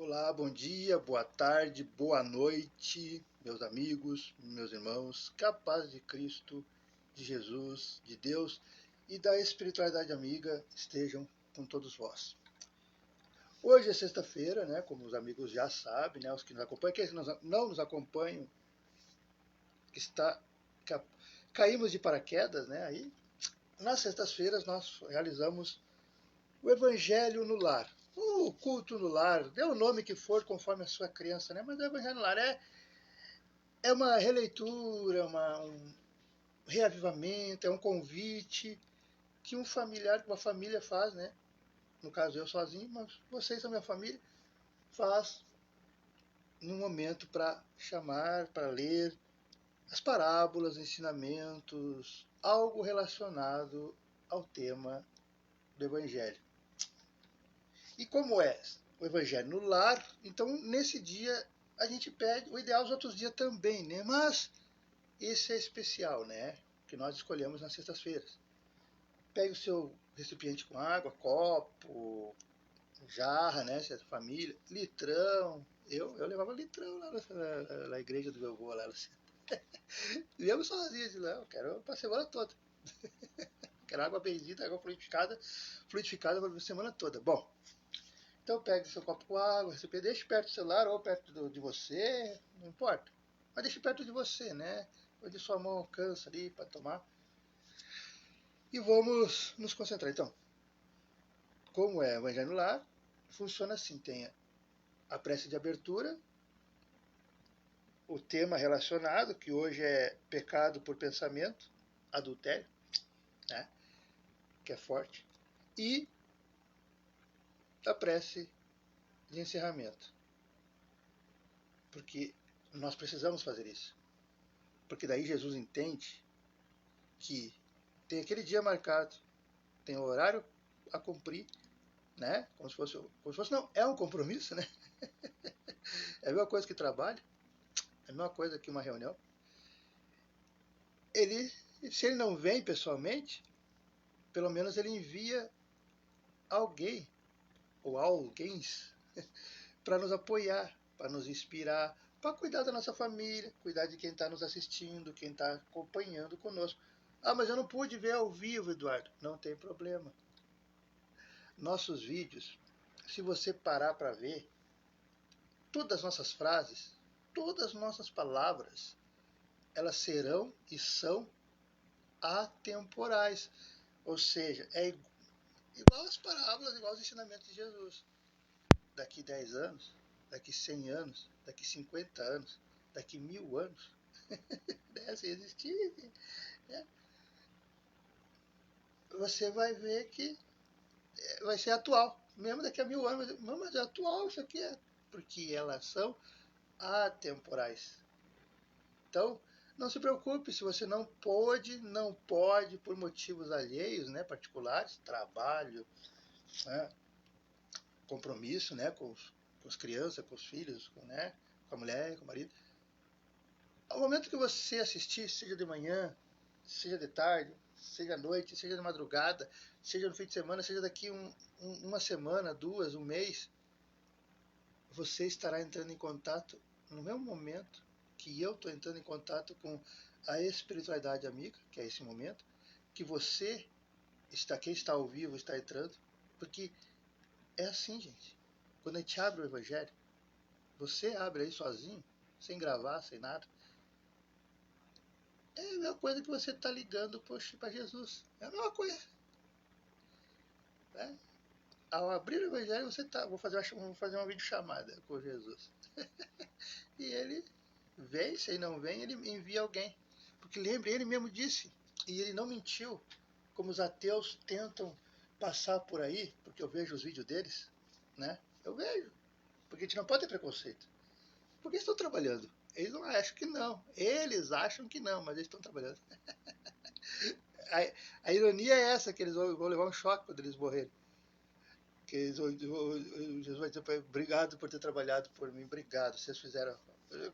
Olá, bom dia, boa tarde, boa noite, meus amigos, meus irmãos, que a paz de Cristo, de Jesus, de Deus e da espiritualidade amiga estejam com todos vós. Hoje é sexta-feira, né, como os amigos já sabem, né, os que nos acompanham, aqueles que não nos acompanham, está, caímos de paraquedas, né, aí nas sextas-feiras nós realizamos o Evangelho no Lar, o culto no lar, dê o nome que for conforme a sua crença, né? Mas o Evangelho no Lar é uma releitura, um reavivamento, é um convite que um familiar, uma família faz, né? No caso eu sozinho, mas vocês são minha família, faz num momento para chamar, para ler as parábolas, ensinamentos, algo relacionado ao tema do Evangelho. E como é o Evangelho no lar, então nesse dia a gente pede, o ideal os outros dias também, né? Mas esse é especial, né? Que nós escolhemos nas sextas-feiras. Pegue o seu recipiente com água, copo, jarra, né? Se é da família, litrão. Eu levava litrão lá na igreja do meu avô lá. Viemos sozinho de lá, eu quero para a semana toda. Quero água bendita, água fluidificada para a semana toda. Bom, então pegue seu copo com água, deixe perto do celular ou perto de você, não importa. Mas deixe perto de você, né? Onde sua mão alcança ali para tomar. E vamos nos concentrar. Então, como é o Evangelho no Lar, funciona assim: tem a prece de abertura, o tema relacionado, que hoje é pecado por pensamento, adultério, né? Que é forte, e a prece de encerramento. Porque nós precisamos fazer isso. Porque daí Jesus entende que tem aquele dia marcado, tem o horário a cumprir, né? Como se fosse não, é um compromisso, né? É a mesma coisa que trabalho, é a mesma coisa que uma reunião. Se ele não vem pessoalmente, pelo menos ele envia alguém ou alguém para nos apoiar, para nos inspirar, para cuidar da nossa família, cuidar de quem está nos assistindo, quem está acompanhando conosco. Ah, mas eu não pude ver ao vivo, Eduardo. Não tem problema. Nossos vídeos, se você parar para ver, todas as nossas frases, todas as nossas palavras, elas serão e são atemporais. Ou seja, é igual as parábolas, igual os ensinamentos de Jesus. Daqui 10 anos, daqui 100 anos, daqui 50 anos, daqui 1000 anos, né, se existir, né, você vai ver que vai ser atual. Mesmo daqui a 1000 anos, mas é atual isso aqui, porque elas são atemporais. Então, não se preocupe se você não pode, por motivos alheios, né, particulares, trabalho, né, compromisso, né, com as crianças, com os filhos, né, com a mulher, com o marido. Ao momento que você assistir, seja de manhã, seja de tarde, seja à noite, seja de madrugada, seja no fim de semana, seja daqui uma semana, duas, um mês, você estará entrando em contato no mesmo momento que eu estou entrando em contato com a espiritualidade amiga, que é esse momento, que você quem está ao vivo, está entrando, porque é assim, gente. Quando a gente abre o Evangelho, você abre aí sozinho, sem gravar, sem nada, é a mesma coisa que você está ligando para Jesus. É a mesma coisa. Né? Ao abrir o Evangelho, você está. Vou fazer uma videochamada com Jesus. E ele vem, se ele não vem, ele envia alguém. Porque lembre, ele mesmo disse, e ele não mentiu, como os ateus tentam passar por aí, porque eu vejo os vídeos deles, né? Eu vejo. Porque a gente não pode ter preconceito. Porque eles estão trabalhando. Eles não acham que não. Eles acham que não, mas eles estão trabalhando. A ironia é essa, que eles vão levar um choque quando eles morrerem. Que Jesus vai dizer para ele, obrigado por ter trabalhado por mim, obrigado, vocês fizeram.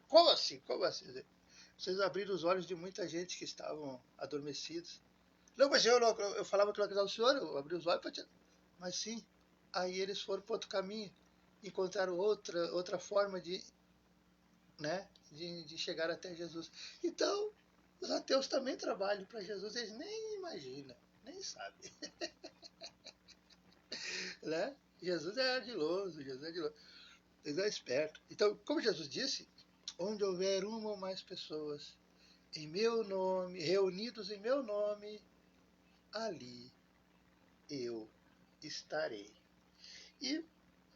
Como assim? Como assim? Vocês abriram os olhos de muita gente que estavam adormecidos. Não, mas eu falava que eu acreditava no Senhor, eu abri os olhos para te... Mas sim, aí eles foram para outro caminho. encontraram outra forma de, né, de chegar até Jesus. Então, os ateus também trabalham para Jesus, eles nem imaginam, nem sabem. Né? Jesus é ardiloso, Jesus é ardiloso. Ele é esperto. Então, como Jesus disse, onde houver uma ou mais pessoas em meu nome, reunidos em meu nome, ali eu estarei. E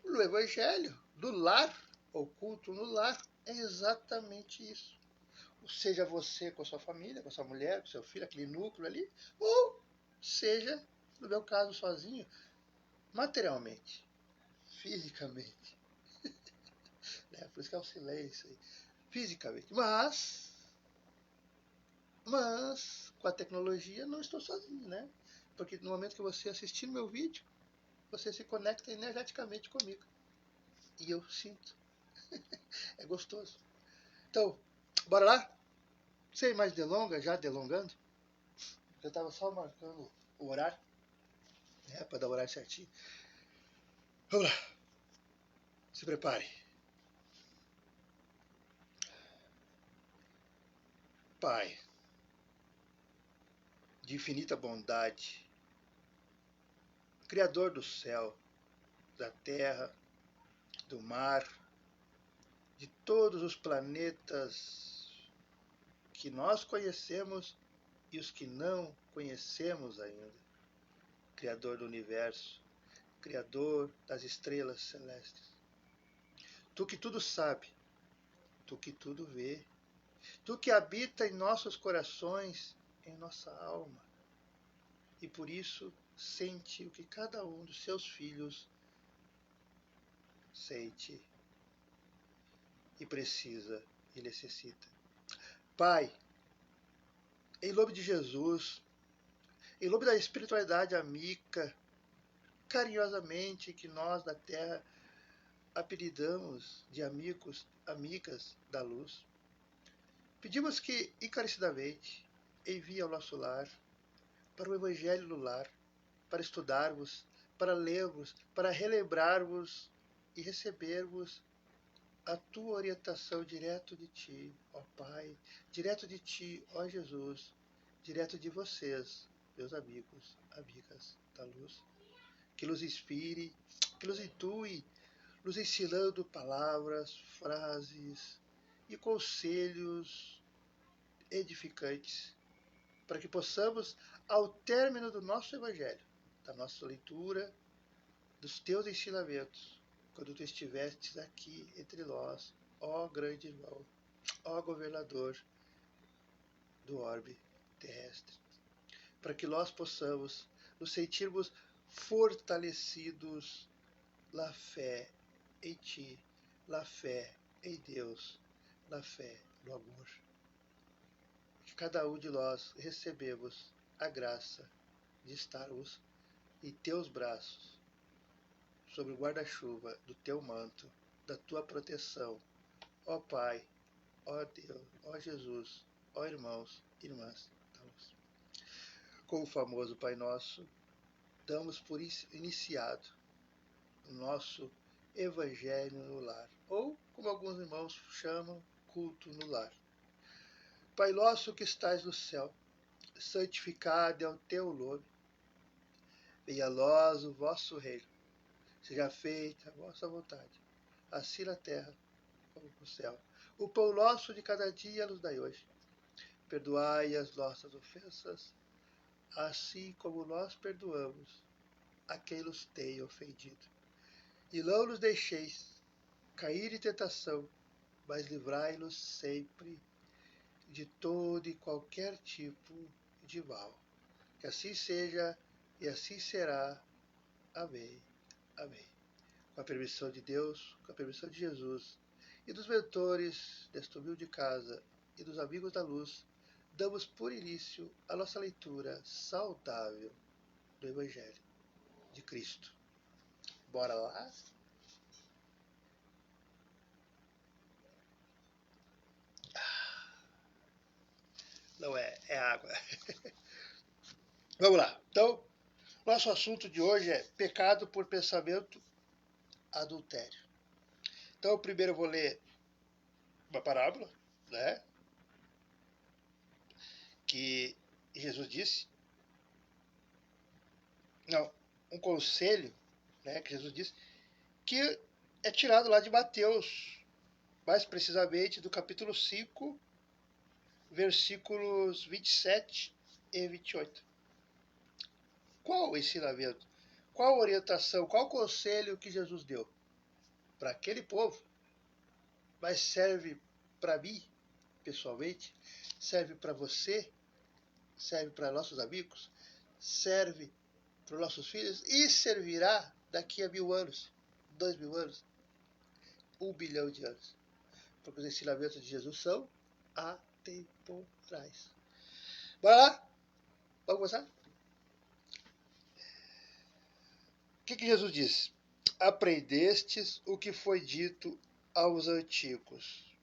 no Evangelho, do lar, o culto no lar, é exatamente isso. Seja você com a sua família, com a sua mulher, com o seu filho, aquele núcleo ali, ou seja, no meu caso, sozinho, materialmente, fisicamente. Né? Por isso que é o silêncio aí. Fisicamente. Mas, com a tecnologia, não estou sozinho, né? Porque no momento que você assistir meu vídeo, você se conecta energeticamente comigo. E eu sinto. É gostoso. Então, bora lá? Sem mais delongas, já delongando. Eu estava só marcando o horário, né? Para dar o horário certinho. Vamos lá. Se prepare. Pai, de infinita bondade, Criador do céu, da terra, do mar, de todos os planetas que nós conhecemos e os que não conhecemos ainda. Criador do universo, Criador das estrelas celestes. Tu que tudo sabe, tu que tudo vê, tu que habita em nossos corações, em nossa alma, e por isso sente o que cada um dos seus filhos sente e precisa e necessita. Pai, em nome de Jesus, em nome da espiritualidade amiga, carinhosamente que nós da Terra apelidamos de amigos, amigas da luz, pedimos que encarecidamente envie ao nosso lar, para o Evangelho no lar, para estudarmos, para lermos, para relembrarmos e recebermos a tua orientação direto de ti, ó Pai, direto de ti, ó Jesus, direto de vocês, meus amigos, amigas da luz, que nos inspire, que nos intue, nos ensinando palavras, frases e conselhos edificantes, para que possamos, ao término do nosso Evangelho, da nossa leitura, dos teus ensinamentos, quando tu estivestes aqui entre nós, ó grande irmão, ó governador do orbe terrestre, para que nós possamos nos sentirmos fortalecidos na fé em ti, na fé em Deus, na fé no amor. Que cada um de nós recebemos a graça de estarmos em teus braços, sob o guarda-chuva do teu manto, da tua proteção, ó Pai, ó Deus, ó Jesus, ó irmãos, irmãs da luz. Com o famoso Pai Nosso, damos por iniciado o nosso Evangelho no lar, ou, como alguns irmãos chamam, culto no lar. Pai nosso que estais no céu, santificado é o teu nome. Venha a nós o vosso reino. Seja feita a vossa vontade, assim na terra como no céu. O pão nosso de cada dia nos dai hoje. Perdoai as nossas ofensas, assim como nós perdoamos a quem nos tem ofendido. E não nos deixeis cair em tentação, mas livrai-nos sempre de todo e qualquer tipo de mal. Que assim seja e assim será. Amém. Amém. Com a permissão de Deus, com a permissão de Jesus e dos mentores desta humilde casa e dos amigos da luz, damos por início a nossa leitura saudável do Evangelho de Cristo. Bora lá? Não é, é água. Vamos lá. Então, nosso assunto de hoje é pecado por pensamento, adultério. Então, primeiro eu vou ler uma parábola, né? Que Jesus disse. Não, um conselho, né? Que Jesus disse. Que é tirado lá de Mateus. Mais precisamente do capítulo 5, versículos 27 e 28. Qual o ensinamento? Qual a orientação? Qual o conselho que Jesus deu para aquele povo? Mas serve para mim, pessoalmente? Serve para você? Serve para nossos amigos? Serve para os nossos filhos? E servirá daqui a 1000 anos, 2000 anos, 1 bilhão de anos? Porque os ensinamentos de Jesus são atemporais. Bora lá? Vamos começar? O que Jesus disse? Aprendestes o que foi dito aos antigos.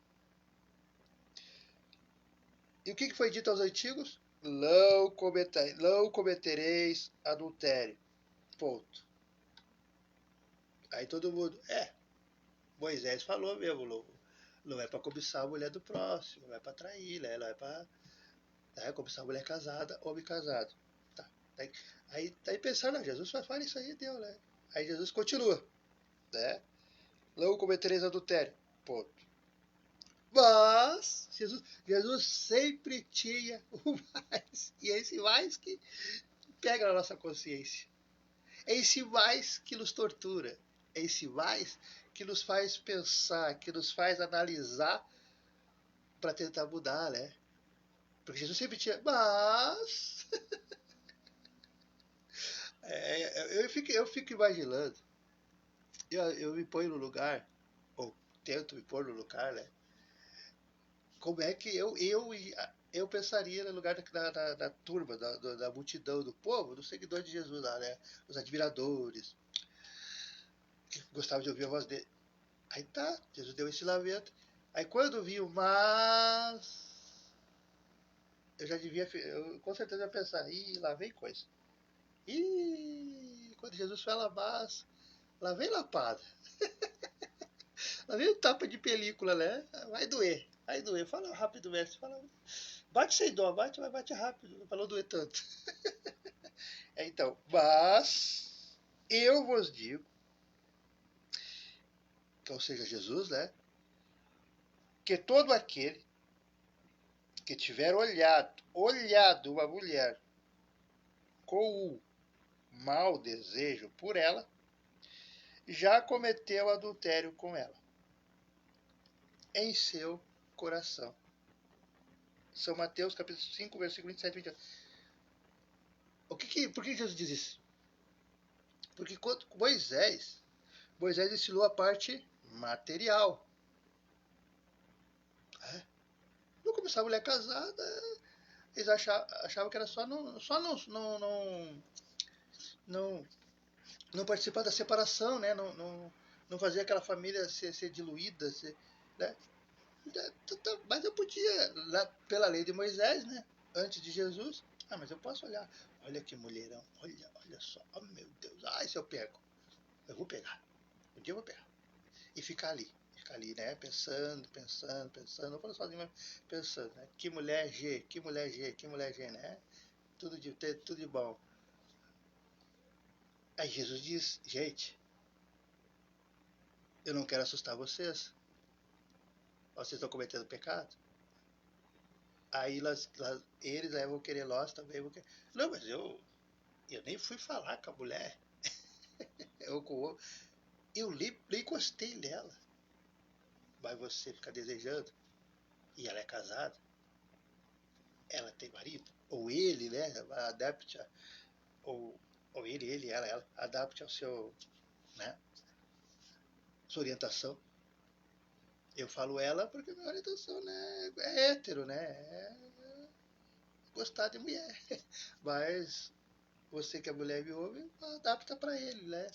E o que foi dito aos antigos? Não cometereis adultério. Ponto. Aí todo mundo, Moisés falou mesmo, não é para cobiçar a mulher do próximo, não é para trair, né? Não é para cobiçar a mulher casada, homem casado. Tá. Aí pensando, Jesus só fala isso aí, deu, né? Aí Jesus continua, né? Não cometereis adultério. Ponto. Mas Jesus sempre tinha o mais. E é esse mais que pega na nossa consciência. É esse mais que nos tortura. É esse mais que nos faz pensar, que nos faz analisar para tentar mudar, né? Porque Jesus sempre tinha, mas... eu fico imaginando, eu me ponho no lugar, ou tento me pôr no lugar, né? Como é que eu pensaria no lugar da turma, da multidão do povo, dos seguidores de Jesus lá, né? Os admiradores, que gostavam de ouvir a voz dele. Aí tá, Jesus deu esse ensinamento. Aí quando vi o mas, eu já devia, eu com certeza ia pensar, lá vem coisa. Quando Jesus fala mas, lá vem lapada. Lá vem um tapa de película, né? Vai doer, vai doer. Fala rápido, mestre, fala. Bate sem dó, mas bate rápido, para não doer tanto. Então, mas eu vos digo, ou seja, Jesus, né? Que todo aquele que tiver olhado uma mulher com o mau desejo por ela, já cometeu adultério com ela em seu coração. São Mateus capítulo 5, versículo 27 e 28. Por que Jesus diz isso? Porque quando Moisés ensinou a parte material. Não começar a mulher casada, eles achavam que era só não participar da separação, né? Não fazer aquela família ser diluída, né? Mas eu podia, pela lei de Moisés, né? Antes de Jesus, mas eu posso olhar. Olha que mulherão, olha só, oh meu Deus, se eu pego, eu vou pegar, um dia eu vou pegar. E ficar ali, né? Pensando, não falo sozinho, mas pensando, né? Que mulher G, né? Tudo de bom. Aí Jesus diz, gente, eu não quero assustar vocês. Vocês estão cometendo pecado. Aí eles aí vão querer nós também. Não, mas eu nem fui falar com a mulher. Eu nem gostei dela. Mas você fica desejando. E ela é casada. Ela tem marido. Ou ele, né? Adapte ou ela adapte ao seu, né? Sua orientação. Eu falo ela porque minha orientação, né, é hétero, né? É gostar de mulher. Mas você que é mulher me ouve, adapta para ele, né?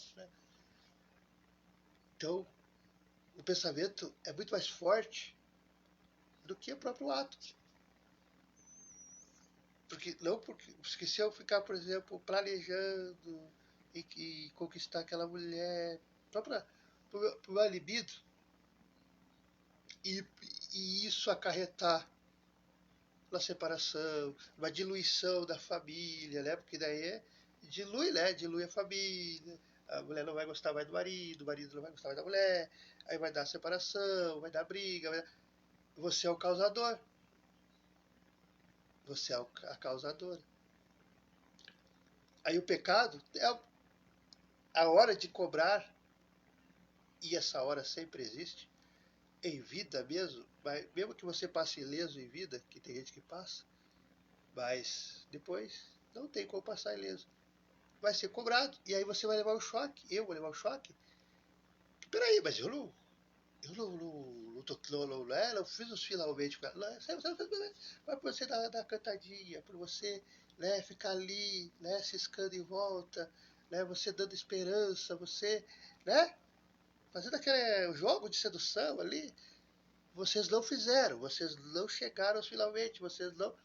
Então, o pensamento é muito mais forte do que o próprio ato. Porque se eu ficar, por exemplo, planejando e conquistar aquela mulher, pro meu libido, e isso acarretar na separação, uma diluição da família, né? Porque daí dilui, né? Dilui a família, a mulher não vai gostar mais do marido, o marido não vai gostar mais da mulher, aí vai dar separação, vai dar briga, você é o causador. Você é a causadora. Aí o pecado é a hora de cobrar, e essa hora sempre existe, em vida mesmo, mesmo que você passe ileso em vida, que tem gente que passa, mas depois não tem como passar ileso. Vai ser cobrado, e aí você vai levar o choque, eu vou levar o choque. Peraí, mas eu não fiz os finalmente. Você não fez, mas por você dar cantadinha, por você, né, ficar ali, né, ciscando em volta, né, você dando esperança, você, né, fazendo aquele jogo de sedução ali. Vocês não fizeram, vocês não chegaram aos finalmente, vocês não.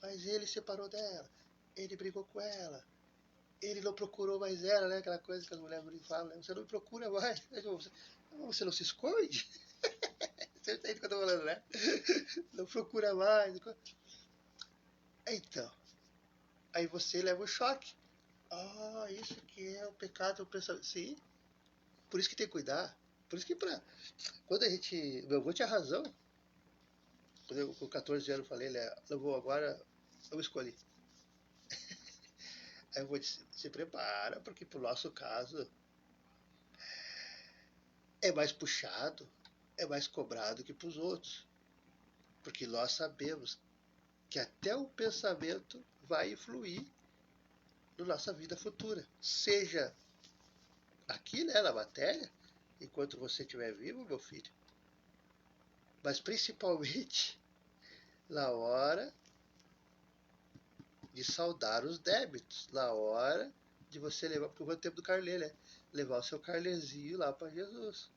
Mas ele separou dela, ele brigou com ela, ele não procurou mais ela, né? Aquela coisa que as mulheres falam, né? Você não procura mais, você não se esconde. Você entende o que eu tô falando, né? Não procura mais. Então, aí você leva o choque. Ah, isso que é o pecado, o pensamento. Sim, por isso que tem que cuidar. Por isso que quando a gente. Meu avô tinha razão. Quando eu com 14 anos falei, ele levou agora, eu escolhi. Aí eu vou dizer, se prepara, porque pro nosso caso é mais puxado, é mais cobrado que pros outros. Porque nós sabemos que até o pensamento vai influir na nossa vida futura. Seja aqui, né, na matéria, enquanto você estiver vivo, meu filho. Mas principalmente na hora de saldar os débitos, na hora de você levar, porque o tempo do carnê, né? Levar o seu carnezinho lá para Jesus.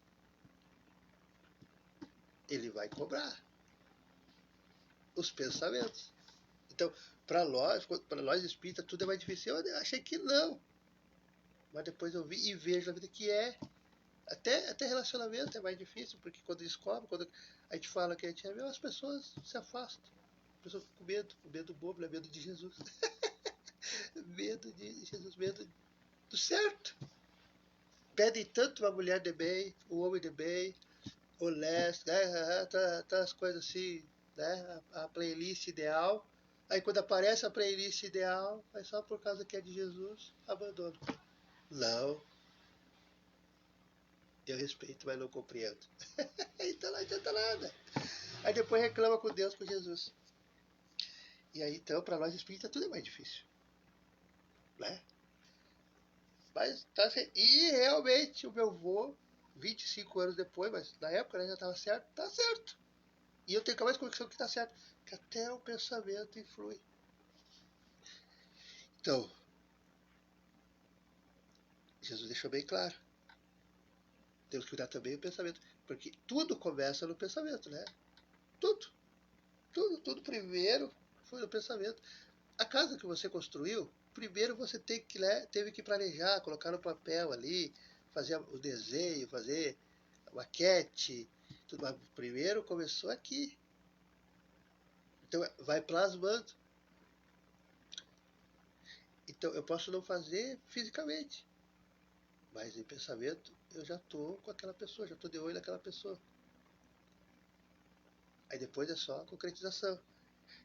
Ele vai cobrar os pensamentos. Então, para nós espíritas, tudo é mais difícil. Eu achei que não. Mas depois eu vi e vejo na vida que é. Até relacionamento é mais difícil, porque quando descobre, quando a gente fala que a gente é meu, as pessoas se afastam. As pessoas ficam com medo bobo, né? Medo de Jesus. Medo de Jesus, medo do certo. Pedem tanto uma mulher de bem, um homem de bem, honesto, né? Tá as coisas assim, né? A playlist ideal. Aí quando aparece a playlist ideal, é só por causa que é de Jesus, abandono. Não, eu respeito, mas não compreendo. Então não adianta nada. Aí depois reclama com Deus, com Jesus. E aí então, para nós espíritas, tudo é mais difícil. Né? Mas tá assim. E realmente o meu avô, 25 anos depois, mas na época, né, já estava certo, tá certo. E eu tenho que mais convicção que tá certo. Que até o pensamento influi. Então, Jesus deixou bem claro. Temos que cuidar também do pensamento. Porque tudo começa no pensamento, né? Tudo. Tudo primeiro foi no pensamento. A casa que você construiu, primeiro você teve que planejar, colocar no papel ali, fazer o desenho, fazer a maquete. Tudo. Mas primeiro começou aqui. Então vai plasmando. Então eu posso não fazer fisicamente, mas em pensamento eu já estou com aquela pessoa, já estou de olho naquela pessoa. Aí depois é só a concretização.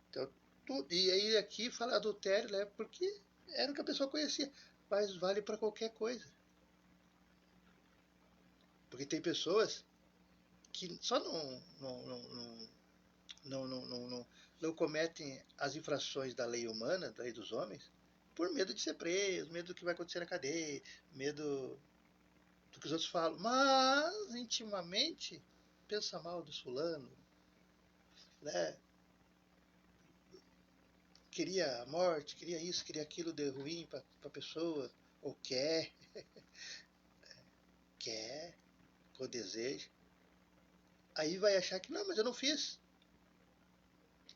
Então, tudo. E aí aqui fala adultério, né? Porque era o que a pessoa conhecia. Mas vale para qualquer coisa. Porque tem pessoas que só não cometem as infrações da lei humana, da lei dos homens, por medo de ser preso, medo do que vai acontecer na cadeia, medo do que os outros falam. Mas, intimamente, pensa mal do fulano, né? Queria a morte, queria isso, queria aquilo de ruim para a pessoa, ou quer, com desejo. Aí vai achar que não, mas eu não fiz.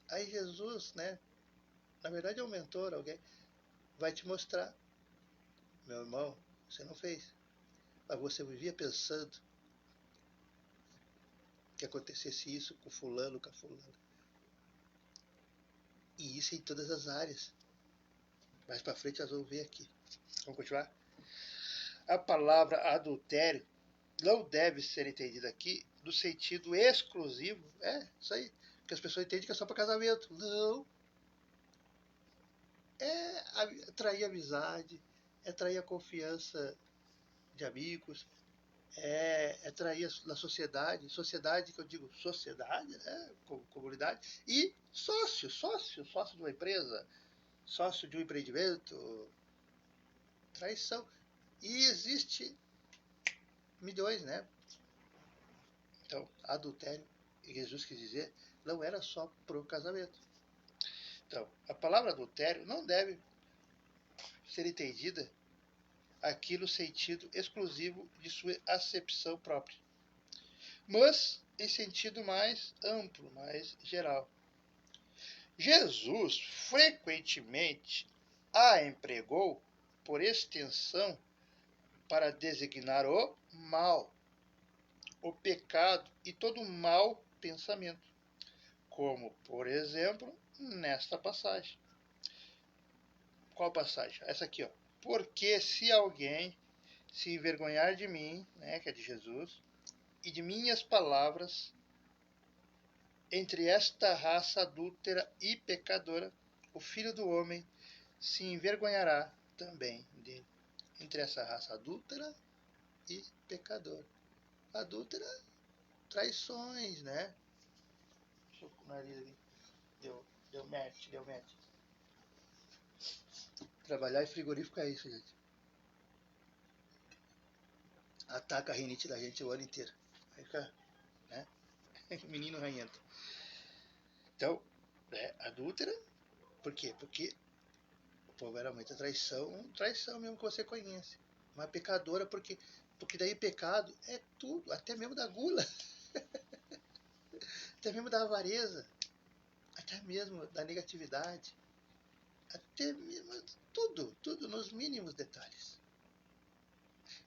Aí Jesus, né? Na verdade é um mentor, alguém, vai te mostrar, meu irmão, você não fez. Mas você vivia pensando que acontecesse isso com fulano, com a fulana. E isso em todas as áreas. Mais para frente nós vamos ver aqui. Vamos continuar? A palavra adultério não deve ser entendida aqui no sentido exclusivo. Isso aí. Que as pessoas entendem que é só para casamento. Não. É trair amizade, é trair a confiança de amigos, é trair na sociedade, sociedade que eu digo sociedade, né, comunidade, e sócio de uma empresa, sócio de um empreendimento, traição. E existe milhões, né? Então, adultério, Jesus quis dizer, não era só pro casamento. Então, a palavra adultério não deve ser entendida aqui no sentido exclusivo de sua acepção própria, mas em sentido mais amplo, mais geral. Jesus frequentemente a empregou por extensão para designar o mal, o pecado e todo mau pensamento, como, por exemplo, nesta passagem. Qual passagem? Essa aqui, ó. Porque se alguém se envergonhar de mim, né, que é de Jesus, e de minhas palavras, entre esta raça adúltera e pecadora, o Filho do Homem se envergonhará também dele. Entre essa raça adúltera e pecadora. Adúltera, traições, né? Deixa eu com o nariz ali. Deu match. Trabalhar em frigorífico é isso, gente. Ataca a rinite da gente o ano inteiro. Fica, né? Menino ranhento. Então, adúltera, por quê? Porque o povo era muita traição mesmo que você conhece. Mas pecadora, porque daí pecado é tudo, até mesmo da gula, até mesmo da avareza, até mesmo da negatividade, até mesmo tudo nos mínimos detalhes.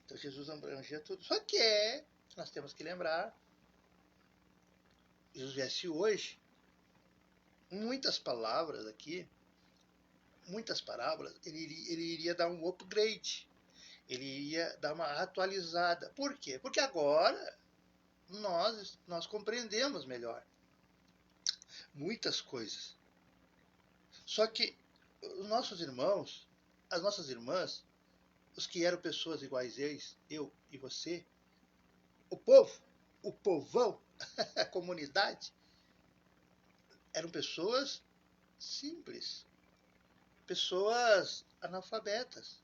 Então Jesus abrangia tudo. Só que nós temos que lembrar, Jesus viesse hoje, muitas palavras aqui, muitas parábolas, ele iria dar um upgrade, ele iria dar uma atualizada. Por quê? Porque agora nós compreendemos melhor muitas coisas. Só que os nossos irmãos, as nossas irmãs, os que eram pessoas iguais eu e você, o povo, o povão, a comunidade, eram pessoas simples, pessoas analfabetas,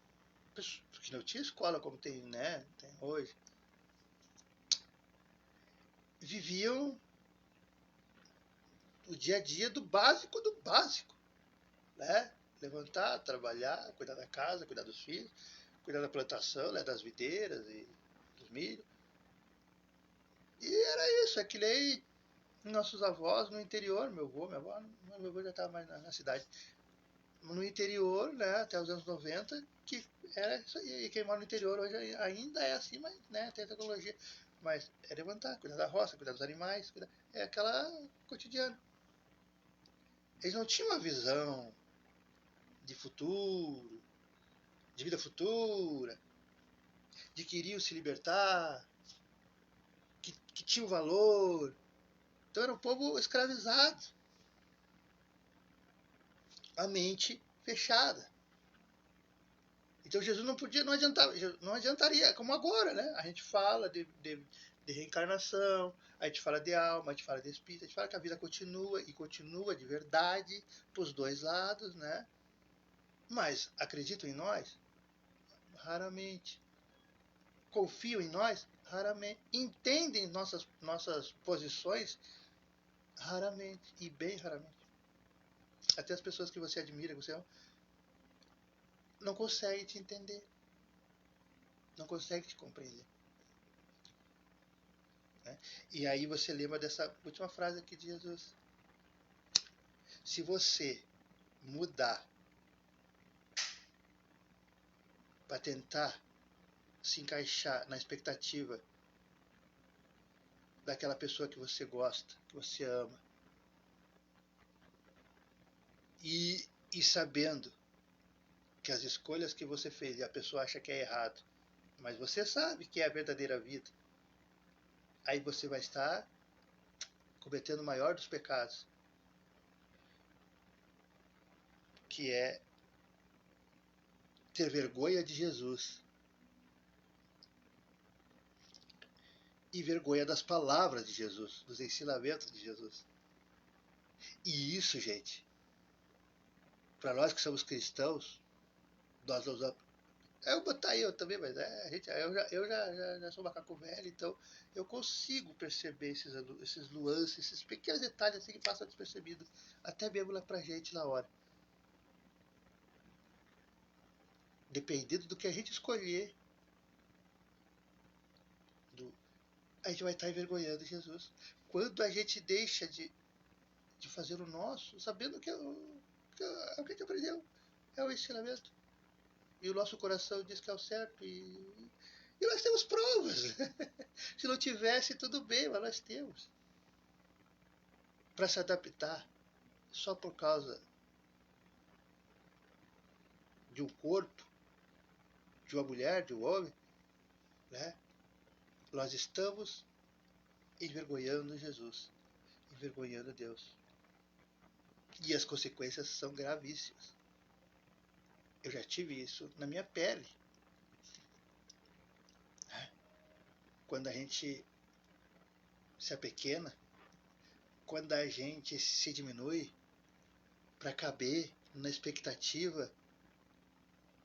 que não tinha escola como tem, né, tem hoje. Viviam o dia a dia do básico, né? Levantar, trabalhar, cuidar da casa, cuidar dos filhos, cuidar da plantação, né, das videiras e dos milho. E era isso, é que nem nossos avós no interior, meu avô já estava mais na cidade, no interior, né, até os anos 90, que era isso aí. E quem mora no interior hoje ainda é assim, mas, né, tem tecnologia. Mas é levantar, cuidar da roça, cuidar dos animais, é aquela cotidiano. Eles não tinham uma visão de futuro, de vida futura, de que iriam se libertar, que tinha um valor. Então era um povo escravizado, a mente fechada. Então Jesus não adiantaria, como agora, né? A gente fala de reencarnação, a gente fala de alma, a gente fala de espírito, a gente fala que a vida continua e continua de verdade para os dois lados, né? Mas acreditam em nós? Raramente. Confiam em nós? Raramente. Entendem nossas posições? Raramente. E bem raramente. Até as pessoas que você admira, que você ama, não conseguem te entender. Não conseguem te compreender. Né? E aí você lembra dessa última frase aqui de Jesus. Se você mudar para tentar se encaixar na expectativa daquela pessoa que você gosta, que você ama. E sabendo que as escolhas que você fez e a pessoa acha que é errado, mas você sabe que é a verdadeira vida, aí você vai estar cometendo o maior dos pecados, que é ter vergonha de Jesus e vergonha das palavras de Jesus, dos ensinamentos de Jesus. E isso, gente, para nós que somos cristãos, nós usamos. Eu botar eu também, mas eu já sou macaco velho, então eu consigo perceber esses nuances, esses pequenos detalhes assim que passam despercebidos, até mesmo lá pra gente na hora. Dependendo do que a gente escolher, a gente vai estar envergonhando Jesus. Quando a gente deixa de fazer o nosso, sabendo que é o que a gente aprendeu, é o ensinamento. E o nosso coração diz que é o certo. E nós temos provas. Se não tivesse, tudo bem, mas nós temos. Para se adaptar só por causa de um corpo, de uma mulher, de um homem, né? Nós estamos envergonhando Jesus, envergonhando Deus. E as consequências são gravíssimas. Eu já tive isso na minha pele. Quando a gente se apequena, quando a gente se diminui para caber na expectativa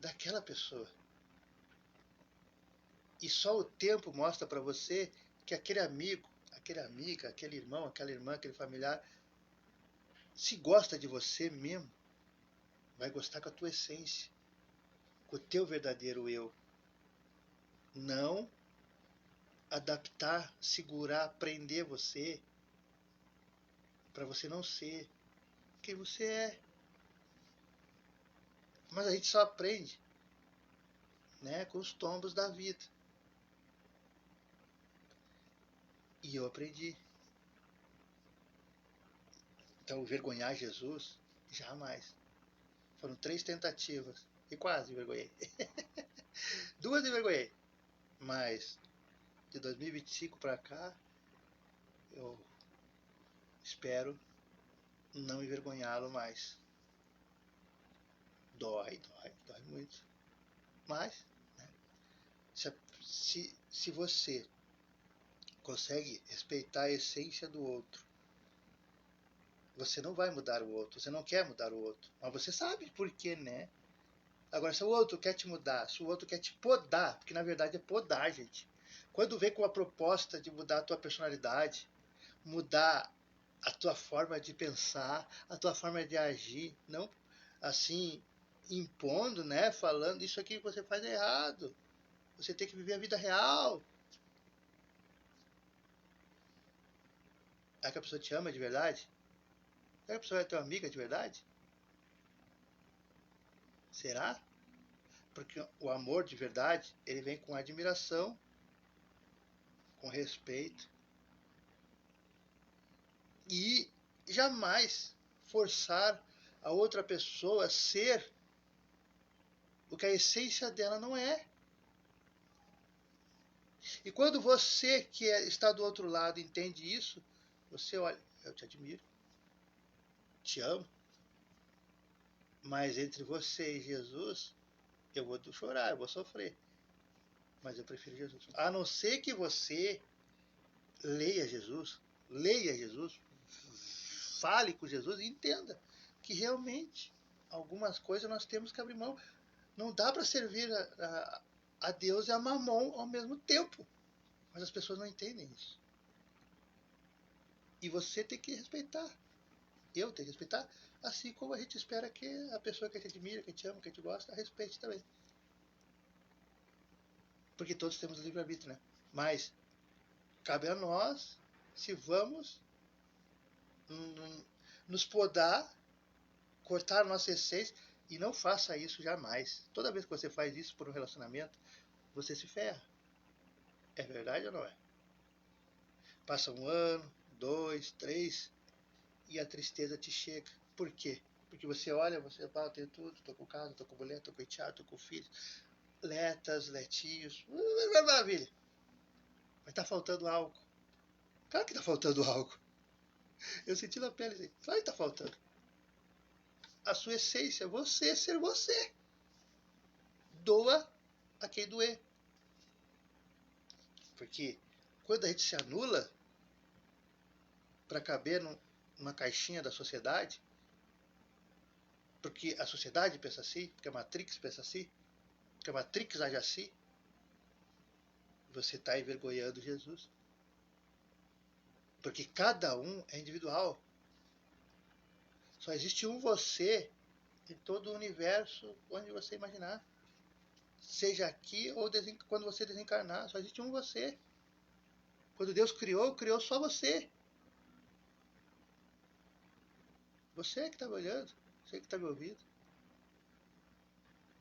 daquela pessoa. E só o tempo mostra para você que aquele amigo, aquele amiga, aquele irmão, aquela irmã, aquele familiar, se gosta de você mesmo, vai gostar com a tua essência, com o teu verdadeiro eu. Não adaptar, segurar, prender você para você não ser quem você é. Mas a gente só aprende, né, com os tombos da vida. E eu aprendi. Então, envergonhar Jesus, jamais. Foram 3 tentativas e quase envergonhei. 2 envergonhei. Mas de 2025 para cá, eu espero não envergonhá-lo mais. Dói muito. Mas, né, se você consegue respeitar a essência do outro, você não vai mudar o outro, você não quer mudar o outro, mas você sabe por quê, né? Agora, se o outro quer te mudar, se o outro quer te podar, porque na verdade é podar, gente. Quando vem com a proposta de mudar a tua personalidade, mudar a tua forma de pensar, a tua forma de agir, não assim impondo, né, falando isso aqui que você faz é errado. Você tem que viver a vida real. É que a pessoa te ama de verdade? É que a pessoa é tua amiga de verdade? Será? Porque o amor de verdade, ele vem com admiração, com respeito e jamais forçar a outra pessoa a ser o que a essência dela não é. E quando você que está do outro lado entende isso, você olha, eu te admiro, te amo, mas entre você e Jesus, eu vou chorar, eu vou sofrer. Mas eu prefiro Jesus. A não ser que você leia Jesus, fale com Jesus e entenda que realmente algumas coisas nós temos que abrir mão. Não dá para servir a Deus e a Mamon ao mesmo tempo. Mas as pessoas não entendem isso. E você tem que respeitar. Eu tenho que respeitar. Assim como a gente espera que a pessoa que a gente admira, que a gente ama, que a gente gosta, respeite também. Porque todos temos livre-arbítrio, né? Mas cabe a nós se vamos nos podar, cortar a nossa essência. E não faça isso jamais. Toda vez que você faz isso por um relacionamento, você se ferra. É verdade ou não é? Passa um ano, 2, 3, e a tristeza te chega. Por quê? Porque você olha, você fala, tenho tudo, tô com casa, tô com mulher, tô com enteado, tô com filhos, netas, netinhos, maravilha. Mas tá faltando algo. Claro que tá faltando algo. Eu senti na pele assim, claro que tá faltando. A sua essência, você ser você. Doa a quem doer. Porque quando a gente se anula para caber numa caixinha da sociedade, porque a sociedade pensa assim, porque a Matrix pensa assim, porque a Matrix age assim, você está envergonhando Jesus. Porque cada um é individual. Só existe um você em todo o universo onde você imaginar. Seja aqui ou quando você desencarnar, só existe um você. Quando Deus criou, criou só você. Você que está me olhando, você que está me ouvindo.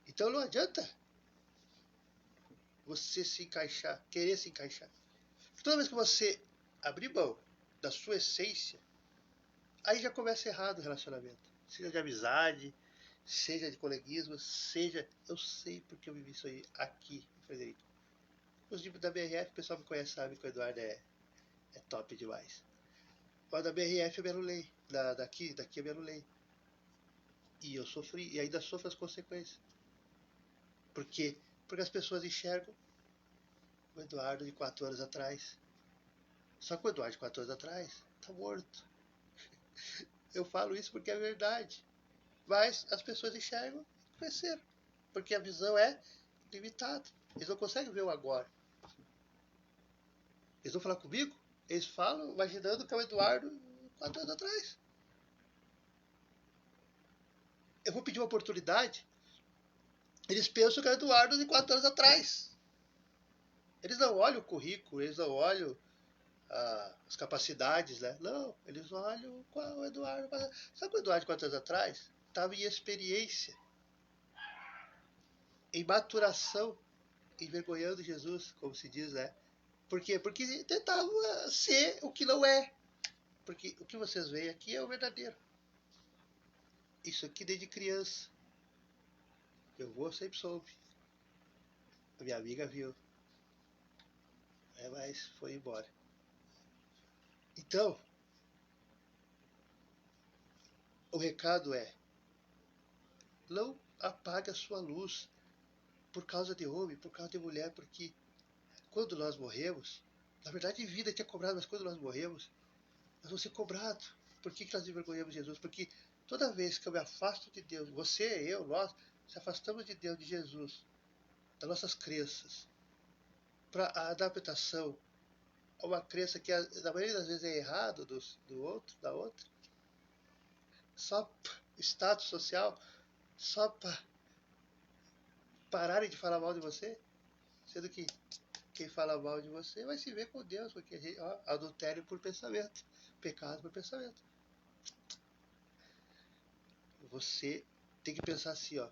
Então não adianta você se encaixar, querer se encaixar. Toda vez que você abrir mão da sua essência, aí já começa errado o relacionamento. Seja de amizade, seja de coleguismo, seja... Eu sei porque eu vivi isso aí aqui, Frederico. Os tipos da BRF, o pessoal me conhece, sabe que o Eduardo é top demais. Mas da BRF é Belo Lei. Daqui é Belo Lei. E eu sofri, e ainda sofro as consequências. Por quê? Porque as pessoas enxergam o Eduardo de 4 anos atrás. Só que o Eduardo de 4 anos atrás tá morto. Eu falo isso porque é verdade. Mas as pessoas enxergam e cresceram. Porque a visão é limitada. Eles não conseguem ver o agora. Eles vão falar comigo? Eles falam imaginando que é o Eduardo 4 anos atrás. Eu vou pedir uma oportunidade. Eles pensam que é o Eduardo de 4 anos atrás. Eles não olham o currículo, eles não olham as capacidades, né? Não, eles olham qual o Eduardo. Sabe que o Eduardo de 4 anos atrás estava em experiência, em maturação, envergonhando Jesus, como se diz, né? Por quê? Porque tentava ser o que não é. Porque o que vocês veem aqui é o verdadeiro. Isso aqui desde criança. Eu vou sempre soube. A minha amiga viu. Mas foi embora. Então, o recado é: não apague a sua luz por causa de homem, por causa de mulher, porque quando nós morremos, na verdade, vida tinha cobrado, mas quando nós morremos, nós vamos ser cobrados. Por que nós envergonhamos Jesus? Porque toda vez que eu me afasto de Deus, você, eu, nós, se afastamos de Deus, de Jesus, das nossas crenças, para a adaptação a uma crença que, na maioria das vezes, é errado do outro, da outra, só status social, só para pararem de falar mal de você, sendo que quem fala mal de você vai se ver com Deus, porque adultério por pensamento, pecado por pensamento. Você tem que pensar assim, ó,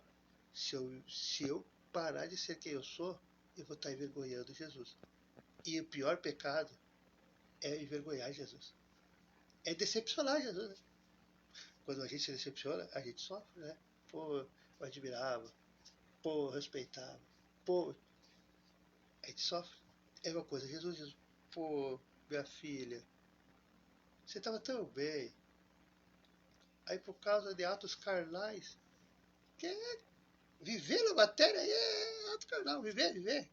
se eu parar de ser quem eu sou, eu vou estar envergonhando Jesus. E o pior pecado é envergonhar Jesus. É decepcionar Jesus, né? Quando a gente se decepciona, a gente sofre, né? Pô, eu admirava, pô, eu respeitava, pô, a gente sofre. É uma coisa, Jesus, pô, minha filha, você estava tão bem. Aí por causa de atos carnais, que é viver na matéria aí é ato carnal, viver,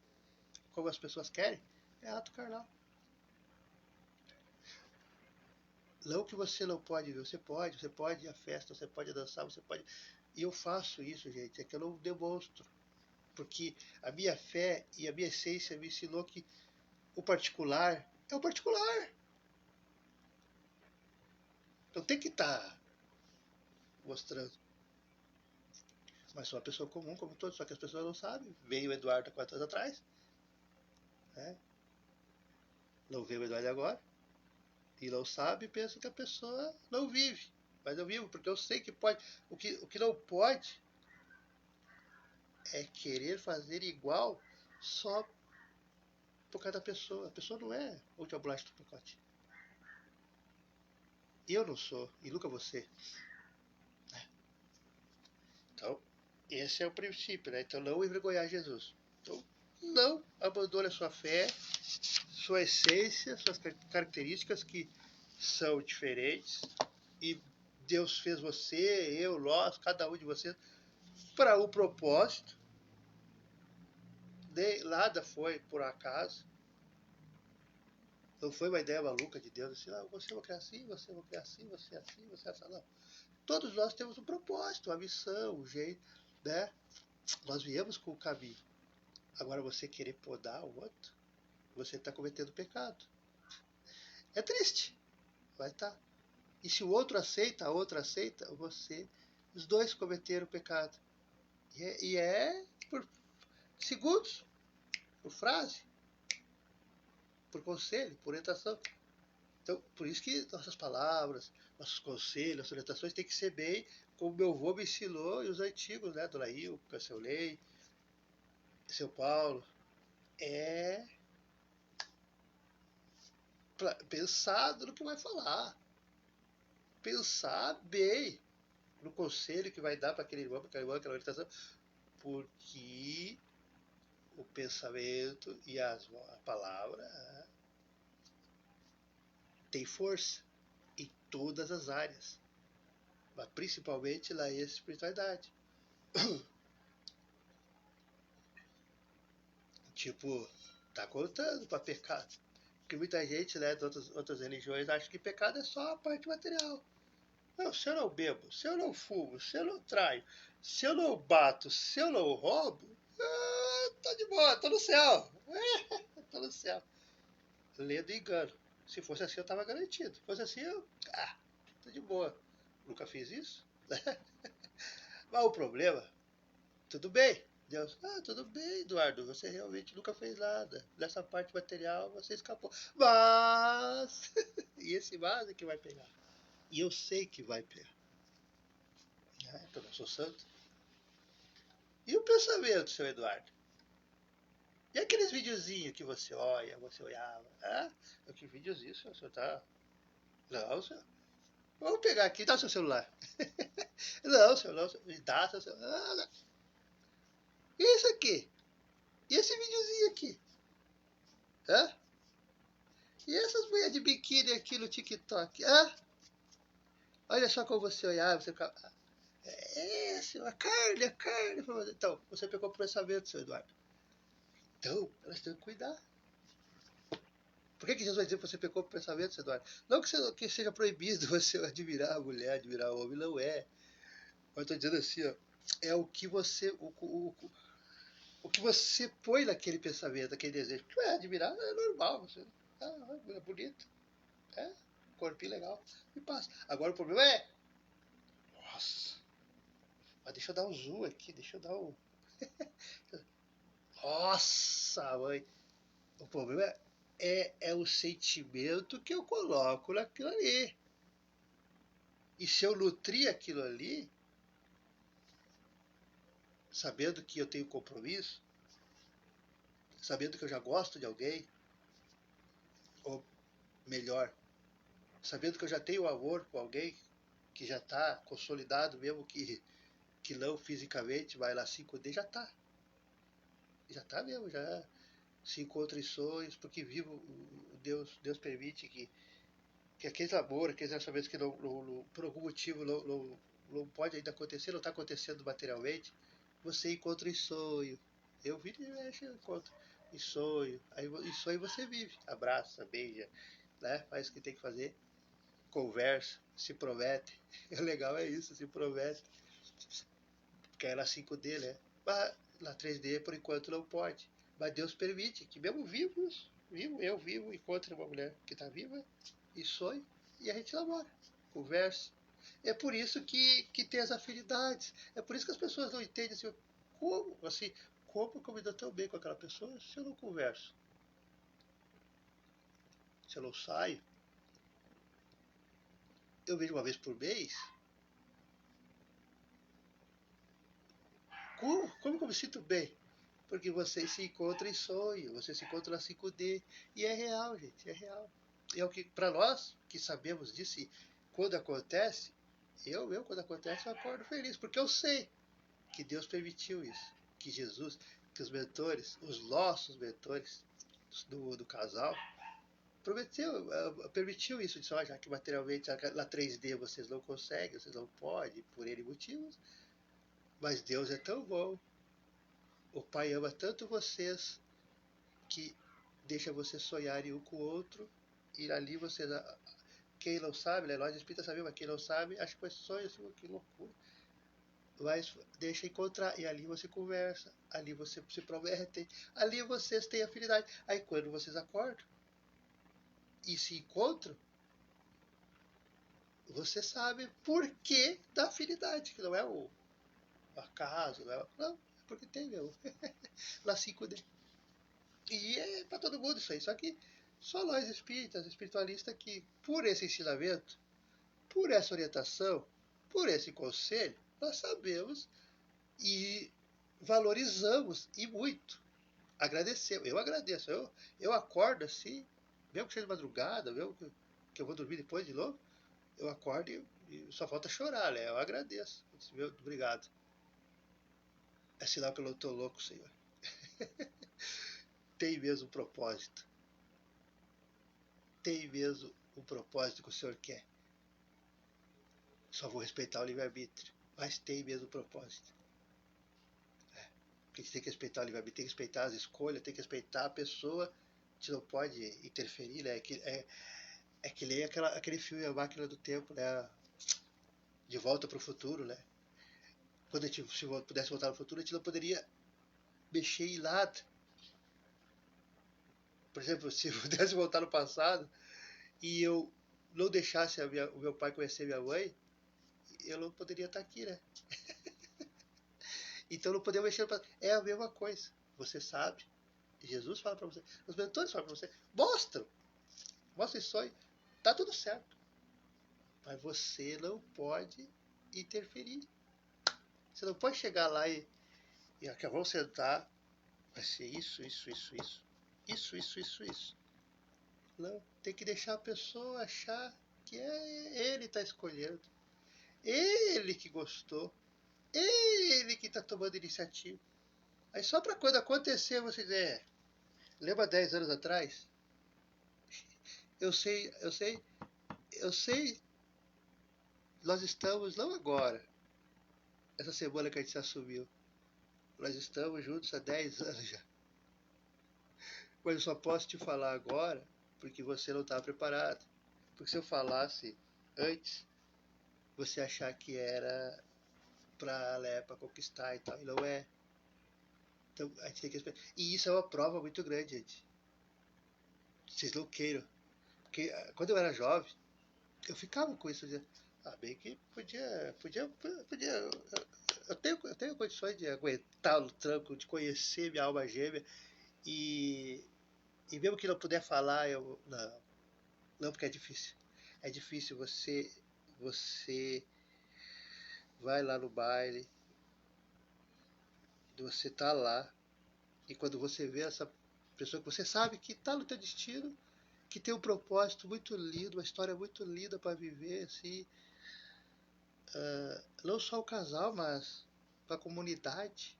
como as pessoas querem, é ato carnal. Não que você não pode ver, você pode ir à festa, você pode dançar, você pode. E eu faço isso, gente, é que eu não demonstro. Porque a minha fé e a minha essência me ensinou que o particular é o particular. Não tem que estar mostrando. Mas sou uma pessoa comum, como todos, só que as pessoas não sabem. Veio o Eduardo há 4 anos atrás, né? Não veio o Eduardo agora. E não sabe, pensa que a pessoa não vive. Mas eu vivo, porque eu sei que pode. O que não pode é querer fazer igual só por causa da pessoa. A pessoa não é última bolacha do pacote. Eu não sou, e nunca você. Então, esse é o princípio, né? Então, não envergonhar Jesus. Então, não abandone a sua fé, sua essência, suas características que são diferentes. E Deus fez você, eu, nós, cada um de vocês, para o propósito. Nada foi por acaso. Não foi uma ideia maluca de Deus, assim, você vai criar assim, você vai criar assim, você assim, você assim. Não. Todos nós temos um propósito, uma missão, um jeito, né? Nós viemos com o caminho. Agora você querer podar o outro, você está cometendo pecado. É triste, vai estar. E se o outro aceita, a outra aceita, os dois cometeram pecado. E é por segundos, por frase, por conselho, por orientação. Então, por isso que nossas palavras, nossos conselhos, nossas orientações têm que ser bem como meu avô me ensinou e os antigos, né? Dona Ilka, seu Lei, seu Paulo. É pensado no que vai falar. Pensar bem no conselho que vai dar para aquele irmão, para aquela irmã, aquela orientação. Porque o pensamento e a palavra tem força em todas as áreas, mas principalmente na espiritualidade. Tipo, tá contando para pecado. Porque muita gente, né, de outras religiões acha que pecado é só a parte material. Não, se eu não bebo, se eu não fumo, se eu não traio, se eu não bato, se eu não roubo, tô de boa, tô no céu. Tô no céu. Lendo engano. Se fosse assim, eu tava garantido. Se fosse assim, tô de boa. Nunca fiz isso. Mas o problema, tudo bem. Deus, tudo bem, Eduardo, você realmente nunca fez nada. Nessa parte material você escapou. Mas, e esse mas é que vai pegar. E eu sei que vai pegar. Porque eu não sou santo. E o pensamento, seu Eduardo? E aqueles videozinhos que você olha, você olhava? Que videozinho, senhor? O senhor tá. Não, senhor. Vamos pegar aqui, dá seu celular. Não, senhor, não, senhor. Me dá seu celular. Não. E isso aqui? E esse videozinho aqui? Hã? E essas mulheres de biquíni aqui no TikTok? Olha só como você olhava, você ficava. Senhor, a carne, a carne. Então, você pegou o pensamento, seu Eduardo. Então, nós temos que cuidar. Por que Jesus vai dizer que você pecou por pensamento, Eduardo? Não que seja proibido você admirar a mulher, admirar o homem, não é. Mas estou dizendo assim, ó, é o que você o que você põe naquele pensamento, naquele desejo. Porque admirar é normal, você é bonito, corpinho legal, e passa. Agora o problema é, nossa, mas deixa eu dar um zoom aqui, deixa eu dar um, nossa, mãe, o problema é o sentimento que eu coloco naquilo ali. E se eu nutrir aquilo ali, sabendo que eu tenho compromisso, sabendo que eu já gosto de alguém, ou melhor, sabendo que eu já tenho amor com alguém, que já está consolidado, mesmo que não fisicamente, mas lá 5D já está. Já está mesmo, já se encontra em sonhos, porque vivo, Deus permite que aquele amor, aqueles relacionamentos que por algum motivo não pode ainda acontecer, não está acontecendo materialmente, você encontra em sonho. Eu vi e mexe, eu encontro em sonho. Aí em sonho você vive, abraça, beija, né? Faz o que tem que fazer, conversa, se promete. O legal é isso, se promete. Porque é na 5D, né? Mas na 3D por enquanto não pode. Mas Deus permite que mesmo vivos, eu vivo, encontre uma mulher que está viva e sonho e a gente namora, conversa. É por isso que tem as afinidades. É por isso que as pessoas não entendem assim, como que eu me dou tão bem com aquela pessoa se eu não converso? Se eu não saio, eu vejo uma vez por mês. Como que eu me sinto bem? Porque você se encontra em sonho, você se encontra na 5D. E é real, gente, é real. É o que, para nós que sabemos disso, quando acontece, quando acontece, eu acordo feliz, porque eu sei que Deus permitiu isso, que Jesus, que os mentores, os nossos mentores do casal, permitiu isso, disse, já que materialmente na 3D vocês não conseguem, vocês não podem, por N motivos, mas Deus é tão bom, o Pai ama tanto vocês, que deixa vocês sonharem um com o outro, e ali vocês, quem não sabe, né, nós espíritas sabemos, mas quem não sabe, acha que foi sonho, assim, que loucura, mas deixa encontrar, e ali você conversa, ali você se promete, ali vocês têm afinidade, aí quando vocês acordam, e se encontram, você sabe por que da afinidade, que não é o acaso, não, é porque tem mesmo. Lá 5D. E é para todo mundo isso aí, só que só nós espíritas, espiritualistas, que por esse ensinamento, por essa orientação, por esse conselho, nós sabemos e valorizamos e muito. Agradecemos, eu agradeço, eu acordo assim, mesmo que seja de madrugada, mesmo que eu vou dormir depois de novo, eu acordo e só falta chorar, né? Eu agradeço. Meu, obrigado. É sinal que eu não estou louco, Senhor. Tem mesmo um propósito. Tem mesmo um propósito que o Senhor quer. Só vou respeitar o livre-arbítrio. Mas tem mesmo um propósito. Porque a gente tem que respeitar o livre-arbítrio, tem que respeitar as escolhas, tem que respeitar a pessoa. A gente não pode interferir, né? É que nem aquele filme A Máquina do Tempo, né? De Volta para o Futuro, né? Quando a gente se pudesse voltar no futuro, a gente não poderia mexer em nada. Por exemplo, se eu pudesse voltar no passado e eu não deixasse o meu pai conhecer minha mãe, eu não poderia estar aqui, né? Então não podemos mexer no passado. É a mesma coisa. Você sabe. Jesus fala para você. Os mentores falam para você. Mostra isso aí. Tá tudo certo. Mas você não pode interferir. Você não pode chegar lá e vamos sentar. Vai ser isso, isso, isso, isso. Isso, isso, isso, isso. Não. Tem que deixar a pessoa achar que ele está escolhendo. Ele que gostou. Ele que está tomando iniciativa. Aí só para quando acontecer você dizer, lembra 10 anos atrás? Eu sei, eu sei, eu sei, nós estamos, não agora, essa semana que a gente se assumiu, nós estamos juntos há 10 anos já. Mas eu só posso te falar agora porque você não está preparado. Porque se eu falasse antes, você achar que era para conquistar e tal, e não é. Então a gente tem que esperar. E isso é uma prova muito grande, gente. Vocês não queiram. Porque quando eu era jovem, eu ficava com isso. Bem que podia. Eu tenho condições de aguentar o tranco, de conhecer minha alma gêmea e, e mesmo que não puder falar, eu não, porque é difícil. É difícil você vai lá no baile, você tá lá e quando você vê essa pessoa que você sabe que está no teu destino, que tem um propósito muito lindo, uma história muito linda para viver, assim, não só o casal, mas para a comunidade,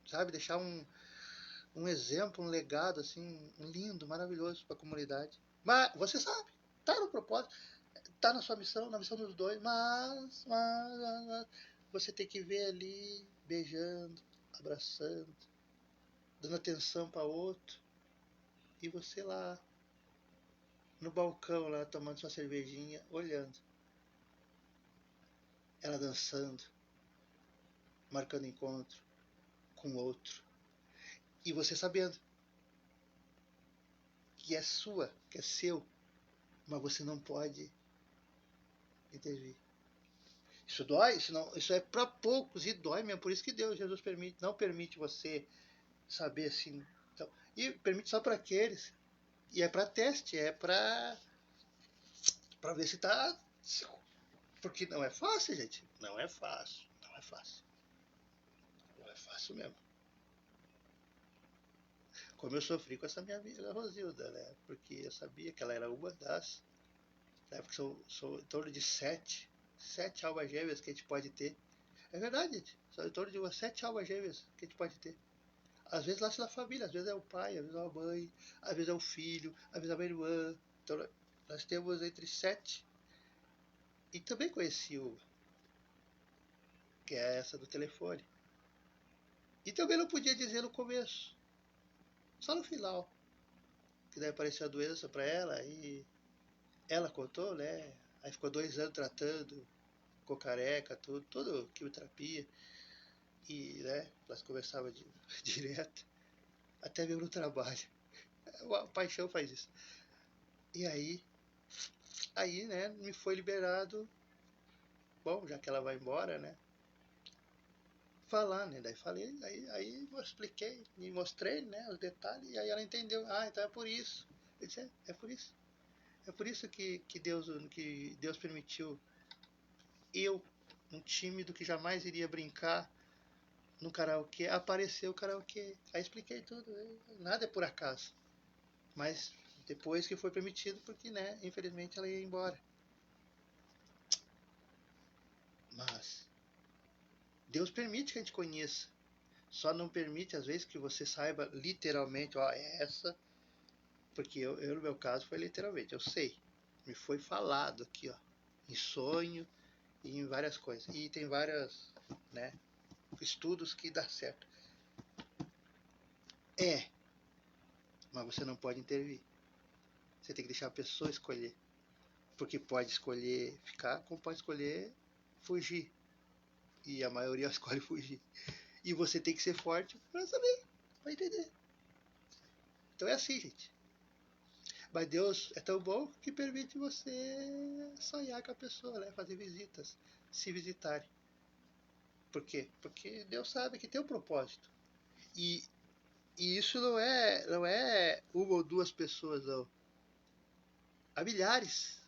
sabe? Deixar um exemplo, um legado assim, lindo, maravilhoso para a comunidade. Mas você sabe, tá no propósito, tá na sua missão, na missão dos dois, mas você tem que ver ali beijando, abraçando, dando atenção para outro e você lá no balcão lá tomando sua cervejinha, olhando ela dançando, marcando encontro com outro e você sabendo que é sua, que é seu, mas você não pode intervir. Isso dói, isso é para poucos e dói mesmo. Por isso que Deus, Jesus não permite você saber assim. Então, e permite só para aqueles. E é para teste, é para ver se está. Porque não é fácil, gente. Não é fácil. Não é fácil. Não é fácil mesmo. Como eu sofri com essa minha amiga Rosilda, né? Porque eu sabia que ela era uma das né? Porque são em torno de sete almas gêmeas que a gente pode ter. É verdade, gente. São em torno de umas 7 almas gêmeas que a gente pode ter. Às vezes nasce na família, às vezes é o pai, às vezes é a mãe, às vezes é o filho, às vezes é uma irmã. Então nós temos entre 7. E também conheci uma, que é essa do telefone. E também não podia dizer no começo, só no final. Que daí apareceu a doença para ela e ela contou, né? Aí ficou 2 anos tratando, ficou careca, tudo quimioterapia. E, né, nós conversávamos direto, até mesmo no trabalho. A paixão faz isso. E aí, né, me foi liberado, bom, já que ela vai embora, né, falar, né, daí falei, aí eu expliquei, me mostrei, né, os detalhes, e aí ela entendeu, então é por isso. Eu disse, é por isso. É por isso que Deus permitiu eu, um tímido que jamais iria brincar no karaokê, apareceu o karaokê. Aí expliquei tudo, nada é por acaso. Mas depois que foi permitido, porque, né, infelizmente ela ia embora. Mas Deus permite que a gente conheça. Só não permite, às vezes, que você saiba literalmente, é essa, porque eu, no meu caso, foi literalmente, eu sei. Me foi falado aqui, ó, em sonho e em várias coisas. E tem várias, né, estudos que dá certo. Mas você não pode intervir. Você tem que deixar a pessoa escolher. Porque pode escolher ficar, como pode escolher fugir. E a maioria escolhe fugir. E você tem que ser forte para saber, para entender. Então é assim, gente. Mas Deus é tão bom que permite você sonhar com a pessoa, né? Fazer visitas, se visitarem. Por quê? Porque Deus sabe que tem um propósito. E, e isso não é uma ou duas pessoas, não. Há milhares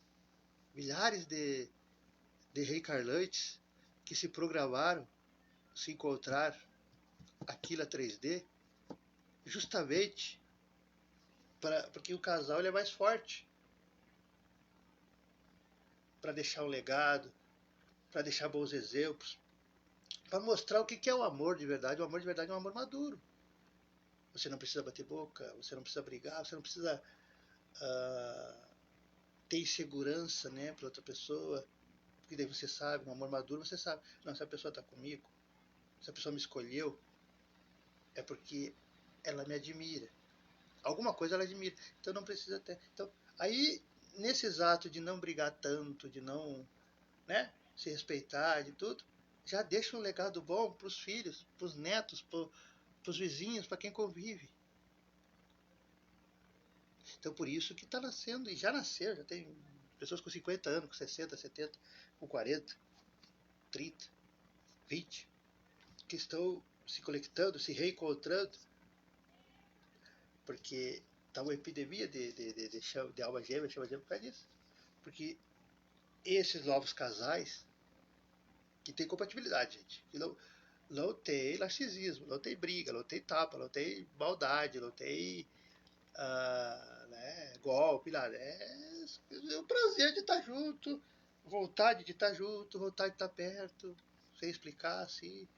de reencarnantes que se programaram se encontrar aqui na 3D justamente porque o casal ele é mais forte para deixar um legado, para deixar bons exemplos, para mostrar o que é o amor de verdade. O amor de verdade é um amor maduro. Você não precisa bater boca, você não precisa brigar, você não precisa ter insegurança, né, para outra pessoa, porque daí você sabe, um amor maduro você sabe, não, se a pessoa está comigo, se a pessoa me escolheu, é porque ela me admira. Alguma coisa ela admira. Então não precisa ter. Então, aí, nesses atos de não brigar tanto, de não, né, se respeitar, de tudo, já deixa um legado bom para os filhos, para os netos, para os vizinhos, para quem convive. Então, por isso que está nascendo, e já nasceu, já tem pessoas com 50 anos, com 60, 70, com 40, 30, 20, que estão se conectando, se reencontrando, porque está uma epidemia de alma gêmea, chama gêmea por causa disso. Porque esses novos casais que tem compatibilidade, gente, que não tem narcisismo, não tem briga, não tem tapa, não tem maldade, não tem né, golpe, nada. É o prazer de estar junto, vontade de estar junto, vontade de estar perto, sem explicar assim.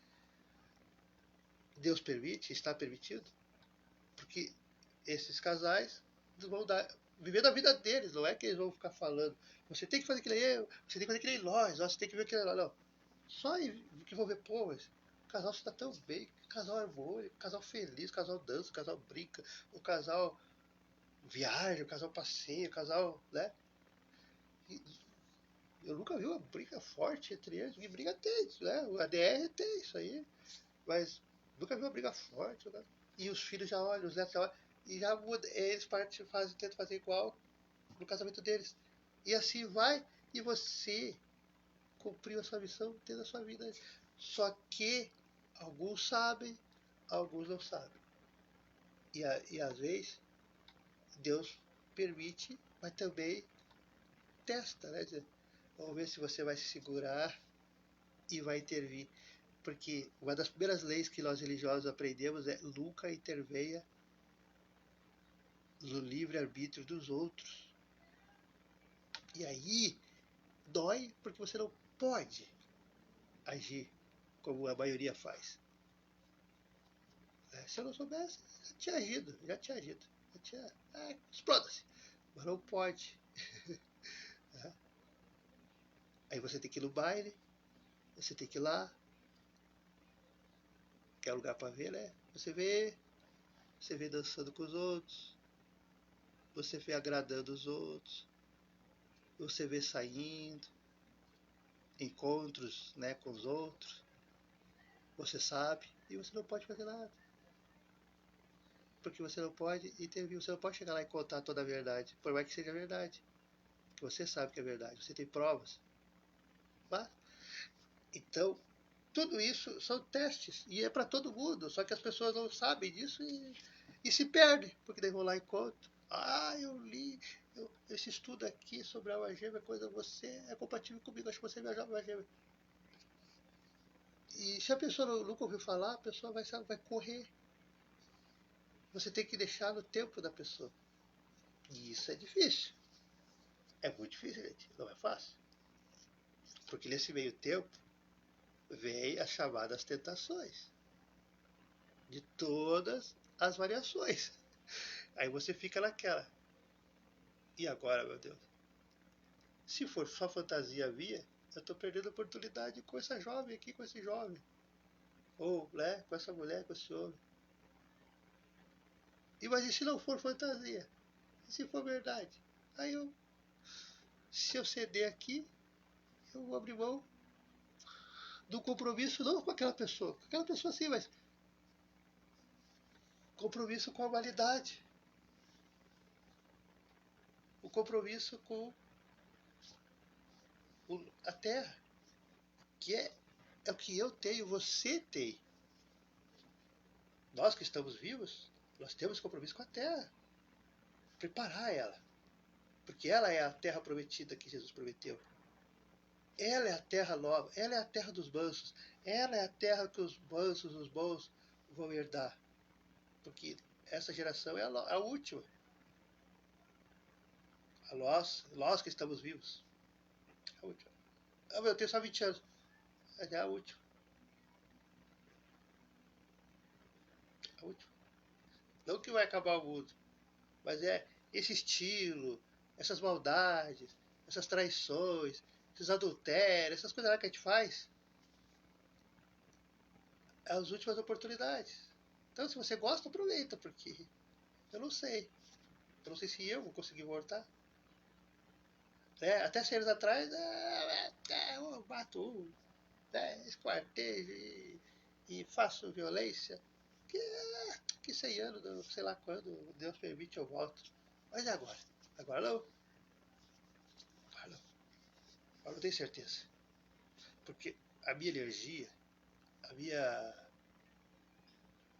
Deus permite, está permitido, porque esses casais vão viver da vida deles, não é que eles vão ficar falando. Você tem que fazer que nem eu, você tem que fazer que nem nós, você tem que ver que lá, não. Só que vão ver, pô, mas o casal está tão bem, o casal é bom, o casal feliz, o casal dança, o casal brinca, o casal viaja, o casal passeia, o casal, né? E eu nunca vi uma briga forte entre eles, e briga tem, né? O ADR tem isso aí, mas nunca vi uma briga forte, né? E os filhos já olham, os netos já olham, e já muda, eles tentam fazer igual no casamento deles. E assim vai, e você cumpriu a sua missão, tendo a sua vida. Só que alguns sabem, alguns não sabem. E às vezes Deus permite, mas também testa, né? Vamos ver se você vai se segurar e vai intervir. Porque uma das primeiras leis que nós religiosos aprendemos é nunca intervenha no livre-arbítrio dos outros. E aí dói porque você não pode agir como a maioria faz. Se eu não soubesse, já tinha agido, já tinha agido. Já tinha. Exploda-se. Mas não pode. Aí você tem que ir no baile, você tem que ir lá, que é lugar pra ver, né? Você vê dançando com os outros, você vê agradando os outros, você vê saindo, encontros, né, com os outros, você sabe, e você não pode fazer nada. Porque você não pode intervir, você não pode chegar lá e contar toda a verdade, por mais que seja verdade. Que você sabe que é verdade, você tem provas. Tá? Então, tudo isso são testes, e é para todo mundo, só que as pessoas não sabem disso e se perdem, porque daí vão lá e contam. Eu li esse estudo aqui sobre a alma gêmea, coisa, você é compatível comigo, acho que você é minha alma gêmea. E se a pessoa nunca ouviu falar, a pessoa vai correr. Você tem que deixar no tempo da pessoa. E isso é difícil. É muito difícil, gente. Não é fácil. Porque nesse meio tempo, vem as chamadas tentações. De todas as variações. Aí você fica naquela. E agora, meu Deus? Se for só fantasia minha, eu estou perdendo a oportunidade com essa jovem aqui, com esse jovem. Ou, né, com essa mulher, com esse homem. Imagina se não for fantasia. E se for verdade? Aí se eu ceder aqui, eu vou abrir mão do compromisso não com aquela pessoa. Com aquela pessoa sim, mas compromisso com a humanidade. O compromisso com a Terra. Que é o que eu tenho, você tem. Nós que estamos vivos, nós temos compromisso com a Terra. Preparar ela. Porque ela é a terra prometida que Jesus prometeu. Ela é a terra nova, ela é a terra dos mansos, ela é a terra que os mansos, os bons vão herdar. Porque essa geração é a última. Nós que estamos vivos. A última. Eu tenho só 20 anos. É a última. A última. Não que vai acabar o mundo, mas é esse estilo, essas maldades, essas traições, esses adultérios, essas coisas lá que a gente faz, é as últimas oportunidades. Então, se você gosta, aproveita, porque eu não sei. Eu não sei se eu vou conseguir voltar. Até 6 anos atrás, eu bato um, esquartejo e faço violência. Que 100 anos, sei lá quando Deus permite eu volto. Mas e agora? Agora não. Agora não. Agora não tenho certeza. Porque a minha energia, a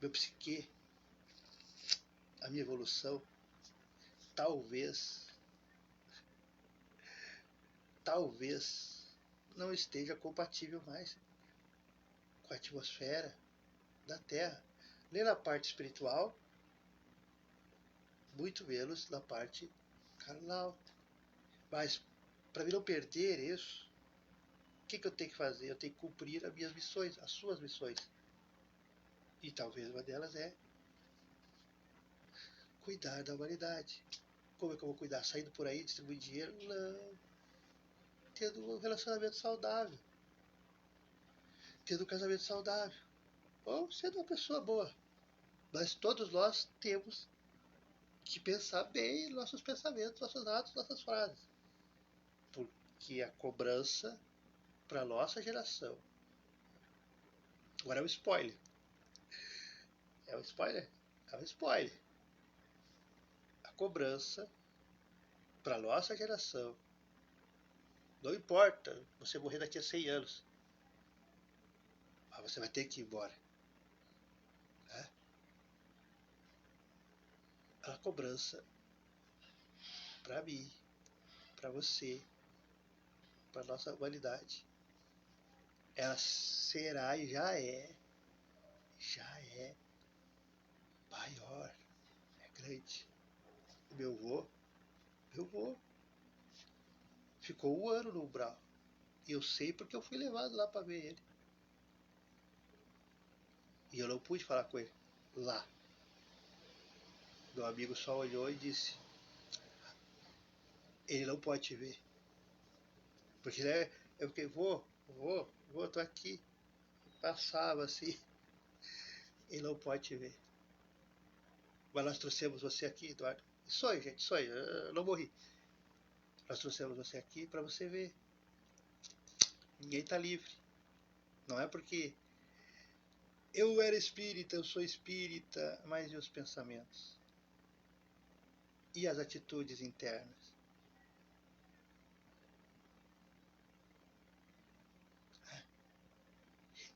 meu psique, a minha evolução, talvez não esteja compatível mais com a atmosfera da Terra, nem na parte espiritual, muito menos na parte carnal. Mas, para mim não perder isso, o que eu tenho que fazer? Eu tenho que cumprir as minhas missões, as suas missões. E talvez uma delas é cuidar da humanidade. Como é que eu vou cuidar? Saindo por aí, distribuindo dinheiro? Não. Tendo um relacionamento saudável. Tendo um casamento saudável. Ou sendo uma pessoa boa. Mas todos nós temos que pensar bem nossos pensamentos, nossos atos, nossas frases. Porque a cobrança para a nossa geração. Agora é um spoiler. É um spoiler? É um spoiler. A cobrança para a nossa geração. Não importa você morrer daqui a 100 anos. Mas você vai ter que ir embora. Né? A cobrança para mim, para você, para a nossa humanidade. Ela será e já é maior, é grande. Meu vô, ficou 1 ano no umbral. E eu sei porque eu fui levado lá para ver ele. E eu não pude falar com ele lá. Meu amigo só olhou e disse: ele não pode te ver. Porque né, eu fiquei: vou, tô aqui. Passava assim: ele não pode te ver. Mas nós trouxemos você aqui, Eduardo. Sonho, gente, sonho. Eu não morri. Nós trouxemos você aqui para você ver. Ninguém está livre. Não é porque eu era espírita, eu sou espírita, mas e os pensamentos? E as atitudes internas?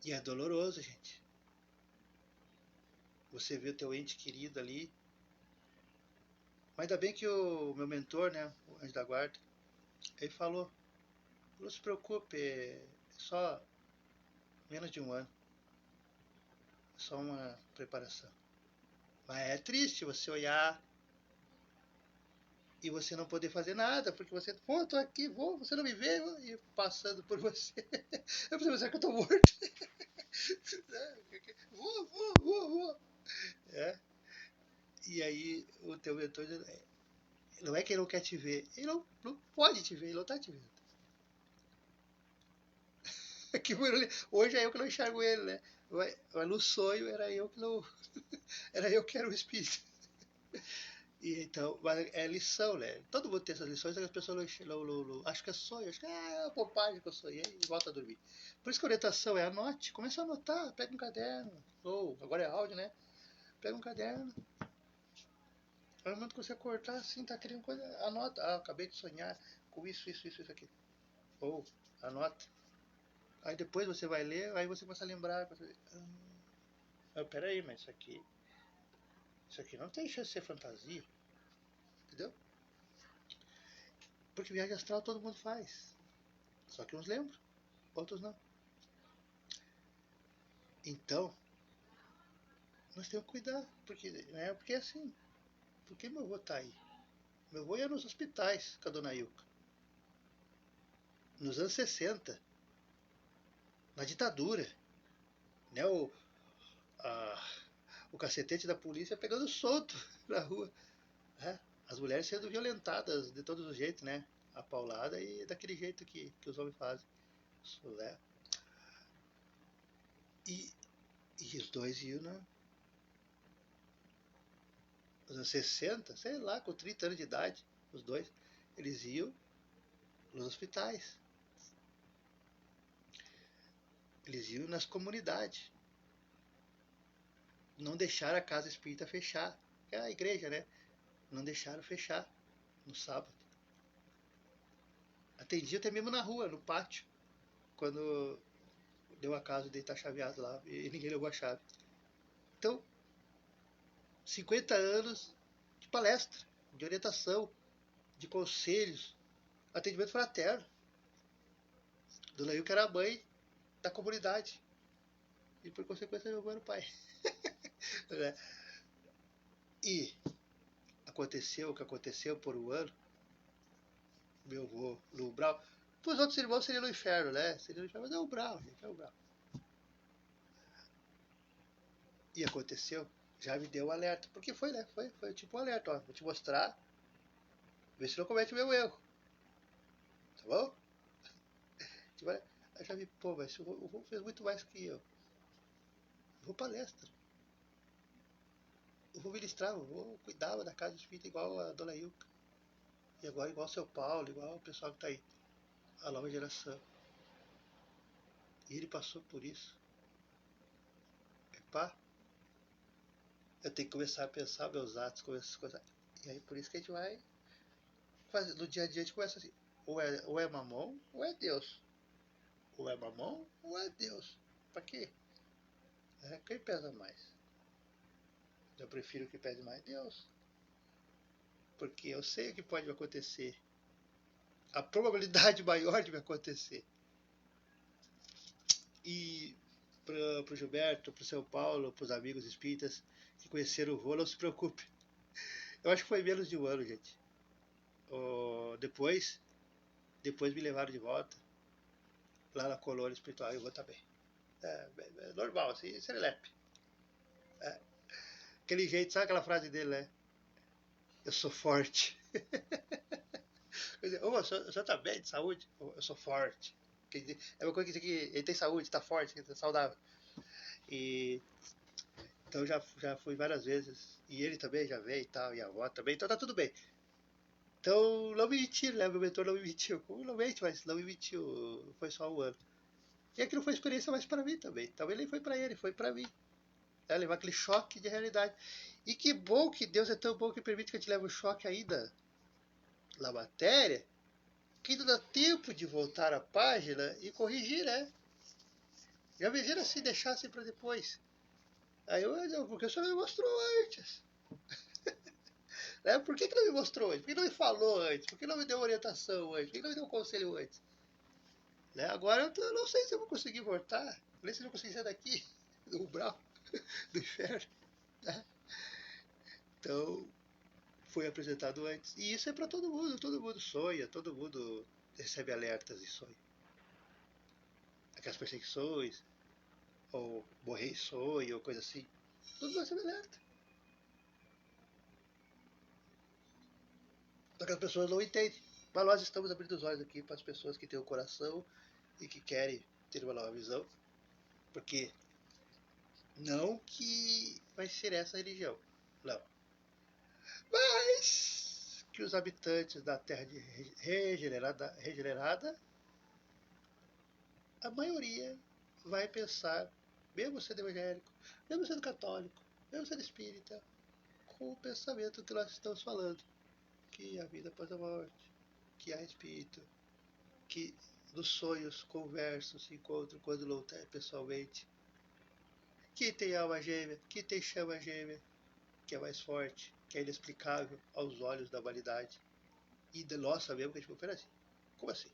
E é doloroso, gente. Você vê o teu ente querido ali. Mas ainda bem que o meu mentor, né, o anjo da guarda, ele falou: não se preocupe, é só menos de 1 ano. É só uma preparação. Mas é triste você olhar e você não poder fazer nada, porque você, pô, tô aqui, vou, você não me vê, e passando por você. Eu pensei, será que eu tô morto? Vou. É. E aí o teu mentor não é que ele não quer te ver, ele não pode te ver, ele não tá te vendo. Que hoje é eu que não enxergo ele, né? Mas no sonho era eu que não. Era eu que era o espírito. E então, mas é lição, né? Todo mundo tem essas lições, as pessoas não acham que é sonho, acham que é bobagem que eu sonhei e volta a dormir. Por isso que a orientação é anote, começa a anotar, pega um caderno, ou agora é áudio, né? Pega um caderno. No momento que você acordar, assim, tá querendo coisa, anota. Ah, acabei de sonhar com isso aqui. Ou anota. Aí depois você vai ler, aí você começa a lembrar. Peraí, mas isso aqui não tem chance de ser fantasia. Entendeu? Porque viagem astral todo mundo faz. Só que uns lembram, outros não. Então, nós temos que cuidar. Porque é assim. Por que meu avô tá aí? Meu avô ia nos hospitais com a dona Ilka. Nos anos 60. Na ditadura. Né? A, o cacetete da polícia pegando solto na rua. Né? As mulheres sendo violentadas de todos os jeitos, né? A paulada e daquele jeito que os homens fazem. Né? E, e os dois iam nos anos 60, sei lá, com 30 anos de idade, os dois, eles iam nos hospitais. Eles iam nas comunidades. Não deixaram a casa espírita fechar. É a igreja, né? Não deixaram fechar no sábado. Atendia até mesmo na rua, no pátio, quando deu acaso de estar chaveado lá e ninguém levou a chave. Então, 50 anos de palestra, de orientação, de conselhos, atendimento fraterno. Dona Ilka era a mãe da comunidade. E por consequência meu avô era o pai. Né? E aconteceu o que aconteceu por 1 ano, meu avô no umbral. Para os outros irmãos seria no inferno, né? Seria no inferno, mas é o umbral, gente, é o umbral. E aconteceu, já me deu um alerta. Porque foi, né? Foi tipo um alerta, ó. Vou te mostrar, vê se não comete o meu erro. Tá bom? Tipo, aí já vi, pô, mas o vô fez muito mais que eu. Eu vou palestra. Eu vou ministrar, eu vou cuidar da casa espírita igual a dona Ilka. E agora igual o seu Paulo, igual o pessoal que tá aí. A nova geração. E ele passou por isso. Epá, eu tenho que começar a pensar meus atos, coisas. E aí por isso que a gente vai fazer. No dia a dia a gente começa assim. Ou é mamão, ou é Deus. Ou é mamão, ou é Deus. Pra quê? Quem pesa mais? Eu prefiro que pese mais Deus. Porque eu sei o que pode acontecer. A probabilidade maior de me acontecer. E para o Gilberto, para o seu Paulo, para os amigos espíritas que conheceram o vô, não se preocupe. Eu acho que foi menos de 1 ano, gente. Depois, Depois me levaram de volta lá na colônia espiritual e eu vou estar bem. É normal, assim, serelepe. Aquele jeito, sabe aquela frase dele, né? Eu sou forte. Ô, o senhor tá bem de saúde? Eu sou forte. É uma coisa que diz que ele tem saúde, tá forte, tá saudável. E então já fui várias vezes. E ele também já veio e tal, e a avó também, então tá tudo bem. Então não me mentiram, né? Meu mentor não me mentiu. Como não mente, mas não me mentiu. Foi só um ano. E aquilo foi experiência mais para mim também. Também nem foi para ele, foi para mim. Levar aquele choque de realidade. E que bom que Deus é tão bom que permite que a gente leve o choque ainda na matéria, que ainda dá tempo de voltar à página e corrigir, né? Já imagina se deixasse para depois. Aí eu, não, porque o senhor não me mostrou antes. Né? Por que não me mostrou antes? Por que não me falou antes? Por que não me deu orientação antes? Por que não me deu um conselho antes? Né? Agora eu não sei se eu vou conseguir voltar. Nem se eu vou conseguir sair daqui, do umbral, do inferno. Né? Então, foi apresentado antes. E isso é para todo mundo sonha, todo mundo recebe alertas e sonha. Aquelas perseguições, ou morrer e sonha, ou coisa assim. Todo mundo recebe alerta. Só que as pessoas não entendem. Mas nós estamos abrindo os olhos aqui para as pessoas que têm o coração e que querem ter uma nova visão. Porque não que vai ser essa religião. Não. Mas que os habitantes da terra regenerada, a maioria vai pensar, mesmo sendo evangélico, mesmo sendo católico, mesmo sendo espírita, com o pensamento que nós estamos falando, que a vida após a morte, que há espírito, que nos sonhos conversam, se encontram quando não tem pessoalmente, que tem alma gêmea, que tem chama gêmea, que é mais forte, que é inexplicável aos olhos da humanidade. E de nós sabemos que a gente foi assim. Como assim?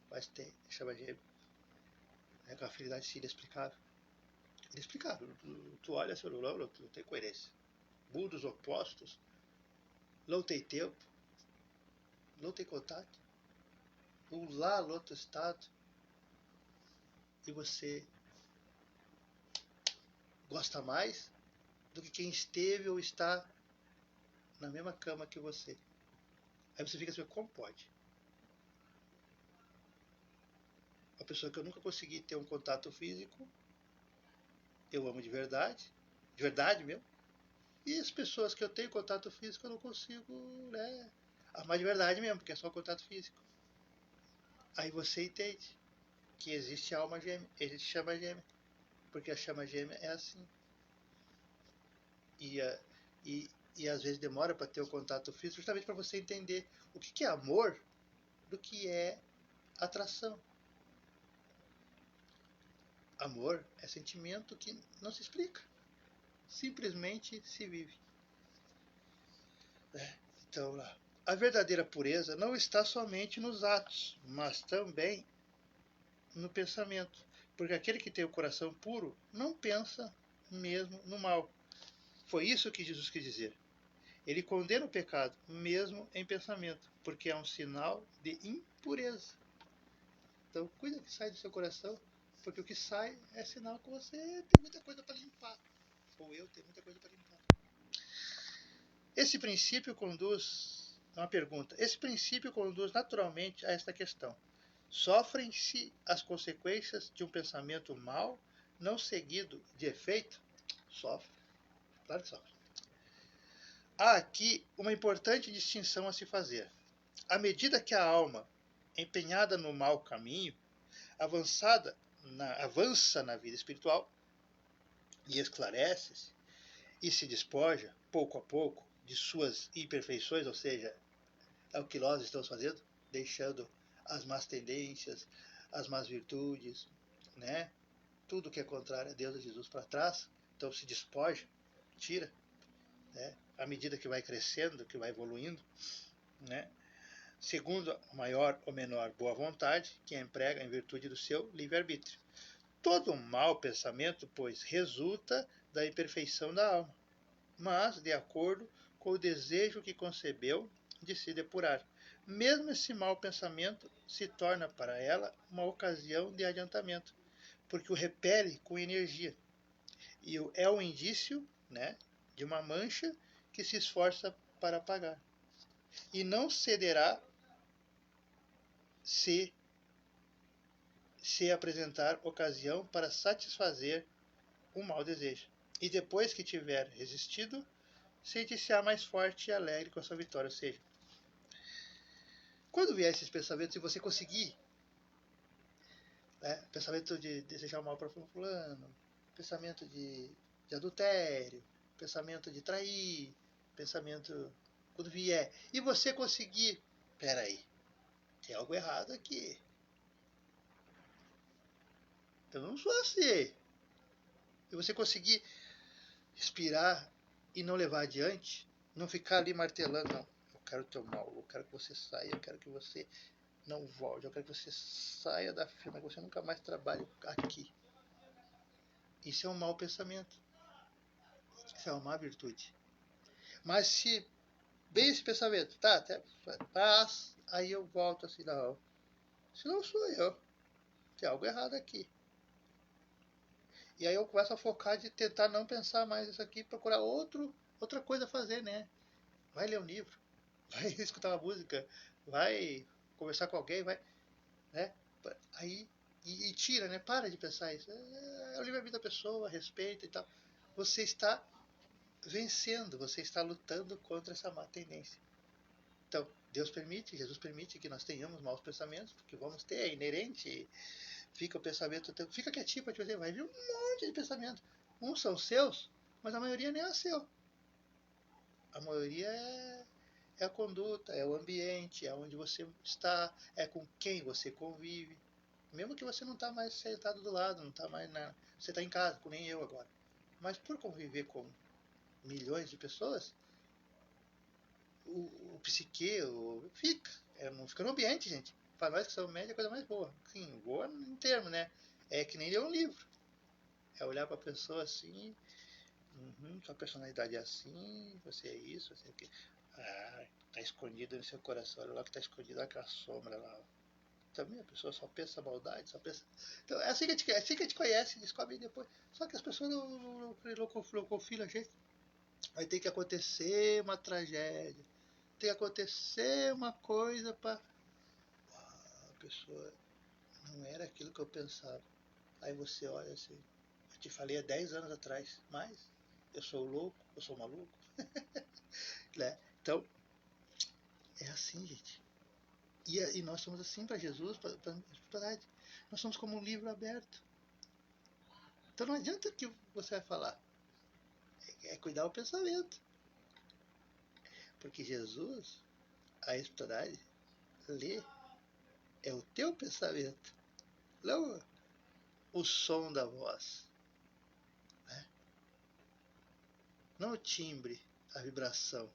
Mas tem chama gêmea. É uma afinidade inexplicável. Inexplicável. Tu olha assim, não tem coerência. Mundos opostos, não tem tempo, não tem contato. Um lá no outro estado, e você gosta mais do que quem esteve ou está na mesma cama que você. Aí você fica assim, como pode? Uma pessoa que eu nunca consegui ter um contato físico, eu amo de verdade mesmo. E as pessoas que eu tenho contato físico eu não consigo, né, amar de verdade mesmo, porque é só contato físico. Aí você entende que existe alma gêmea, existe chama gêmea, porque a chama gêmea é assim. E, e às vezes demora para ter o contato físico, justamente para você entender o que é amor do que é atração. Amor é sentimento que não se explica, simplesmente se vive. Então, a verdadeira pureza não está somente nos atos, mas também no pensamento. Porque aquele que tem o coração puro não pensa mesmo no mal. Foi isso que Jesus quis dizer. Ele condena o pecado, mesmo em pensamento, porque é um sinal de impureza. Então, cuida do que sai do seu coração, porque o que sai é sinal que você tem muita coisa para limpar. Ou eu tenho muita coisa para limpar. Esse princípio conduz. Uma pergunta. Esse princípio conduz naturalmente a esta questão. Sofrem-se as consequências de um pensamento mau, não seguido de efeito? Sofre. Claro que sofre. Há aqui uma importante distinção a se fazer. À medida que a alma, empenhada no mau caminho, avança na vida espiritual e esclarece-se e se despoja, pouco a pouco, de suas imperfeições, ou seja, é o que nós estamos fazendo, deixando as más tendências, as más virtudes, né? Tudo que é contrário a Deus e a Jesus para trás, então se despoja, tira, né? À medida que vai crescendo, que vai evoluindo, né? Segundo a maior ou menor boa vontade, que emprega em virtude do seu livre-arbítrio. Todo mau pensamento, pois, resulta da imperfeição da alma, mas de acordo com o desejo que concebeu de se depurar. Mesmo esse mau pensamento se torna para ela uma ocasião de adiantamento, porque o repele com energia e é um indício, né, de uma mancha que se esforça para apagar. E não cederá se apresentar ocasião para satisfazer um mau desejo. E depois que tiver resistido, sentir-se-á mais forte e alegre com a sua vitória. Ou seja, quando vier esses pensamentos, se você conseguir, né, pensamento de desejar o mal para fulano, pensamento de adultério, pensamento de trair, pensamento quando vier, e você conseguir, peraí, tem algo errado aqui. Eu não sou assim. E você conseguir respirar e não levar adiante, não ficar ali martelando, não. Eu quero o teu mal, eu quero que você saia, eu quero que você não volte, eu quero que você saia da firma, que você nunca mais trabalhe aqui. Isso é um mau pensamento. Isso é uma má virtude. Mas se vem esse pensamento, tá, até paz, aí eu volto assim, não. Se não sou eu, tem algo errado aqui. E aí eu começo a focar de tentar não pensar mais isso aqui, procurar outra coisa a fazer, né? Vai ler um livro, vai escutar uma música, vai conversar com alguém, vai, né? Aí e tira, né? Para de pensar isso. É o livre-arbítrio da pessoa, respeita e tal. Você está vencendo, você está lutando contra essa má tendência. Então, Deus permite, Jesus permite que nós tenhamos maus pensamentos, porque vamos ter, é inerente. Fica o pensamento, fica quietinho para te ver, vai vir um monte de pensamento. Uns são seus, mas a maioria nem é seu. A maioria é a conduta, é o ambiente, é onde você está, é com quem você convive. Mesmo que você não está mais sentado do lado, não está mais na. Você está em casa, como nem eu agora. Mas por conviver com milhões de pessoas, o psique fica. Não fica no ambiente, gente. Para nós que somos média é a coisa mais boa. Sim, boa em termo, né? É que nem ler um livro. É olhar para a pessoa assim, sua personalidade é assim, você é isso, você é aquilo. Ah, tá escondido no seu coração, olha lá que tá escondido aquela sombra lá. Também a pessoa só pensa maldade, só pensa. Então, é assim que a gente conhece, descobre depois. Só que as pessoas não confiam na gente. Vai ter que acontecer uma tragédia. Tem que acontecer uma coisa para. A pessoa não era aquilo que eu pensava. Aí você olha assim, eu te falei há 10 anos atrás, mas eu sou louco, eu sou maluco. Né? Então, é assim, gente. E nós somos assim para Jesus, para a nós somos como um livro aberto. Então não adianta o que você vai falar. É cuidar o pensamento. Porque Jesus, a espiritualidade, lê, é o teu pensamento. Não o som da voz. Né? Não o timbre, a vibração.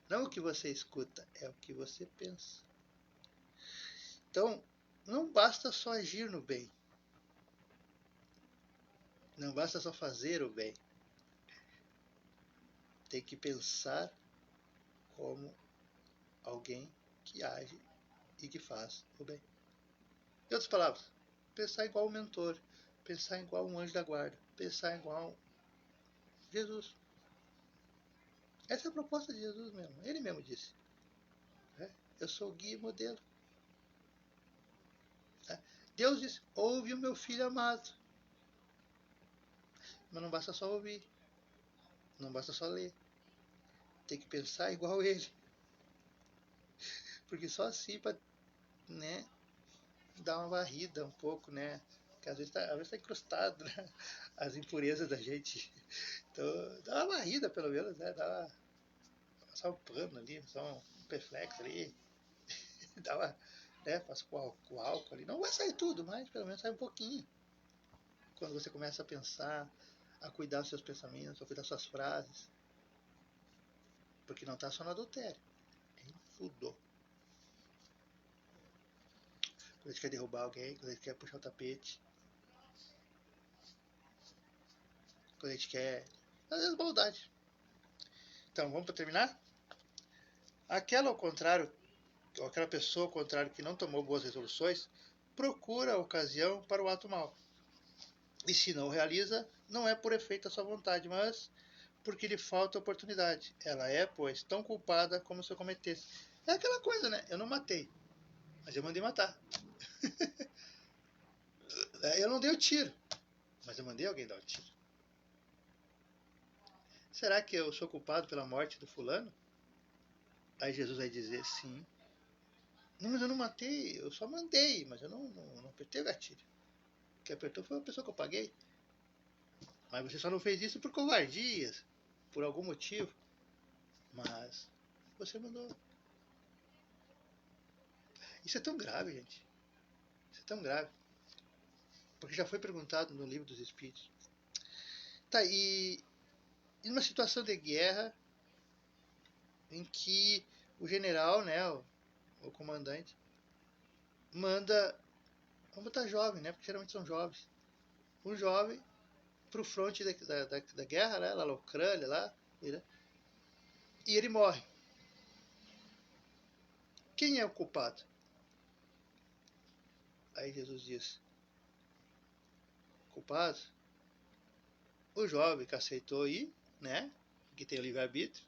Não o que você escuta, é o que você pensa. Então, não basta só agir no bem. Não basta só fazer o bem. Tem que pensar como alguém que age e que faz o bem. Em outras palavras, pensar igual um mentor, pensar igual um anjo da guarda, pensar igual Jesus. Essa é a proposta de Jesus mesmo. Ele mesmo disse. Né? Eu sou o guia e modelo. Né? Deus disse, ouve o meu filho amado. Mas não basta só ouvir. Não basta só ler. Tem que pensar igual ele. Porque só assim para, né, dar uma varrida um pouco, né? Porque às vezes tá encrustado, né? As impurezas da gente. Então, dá uma varrida pelo menos, né? Passar um pano ali, só um perflex ali. Dá uma, né? Passa com álcool ali. Não vai sair tudo, mas pelo menos sai um pouquinho. Quando você começa a pensar, a cuidar dos seus pensamentos, a cuidar das suas frases. Porque não está só no adultério. É em tudo. Quando a gente quer derrubar alguém, quando a gente quer puxar o tapete. Quando a gente quer. Às vezes maldade. Então, vamos para terminar? Aquela ao contrário, ou aquela pessoa ao contrário que não tomou boas resoluções, procura a ocasião para o ato mau. E se não realiza, não é por efeito da sua vontade, mas porque lhe falta oportunidade. Ela é, pois, tão culpada como se eu cometesse. É aquela coisa, né? Eu não matei, mas eu mandei matar. Eu não dei o tiro, mas eu mandei alguém dar o tiro. Será que eu sou culpado pela morte do fulano? Aí Jesus vai dizer sim. Não, mas eu não matei, eu só mandei, mas eu não apertei o gatilho. O que apertou foi a pessoa que eu paguei. Mas você só não fez isso por covardia, por algum motivo. Mas você mandou. Isso é tão grave, gente. Isso é tão grave. Porque já foi perguntado no livro dos Espíritos. Tá, e numa situação de guerra em que o general, né, o comandante, manda, vamos botar jovem, né, porque geralmente são jovens, um jovem para o fronte da guerra, né, lá na Ucrânia, lá, né, e ele morre. Quem é o culpado? Aí Jesus diz, culpado? O jovem que aceitou ir, né, que tem o livre-arbítrio,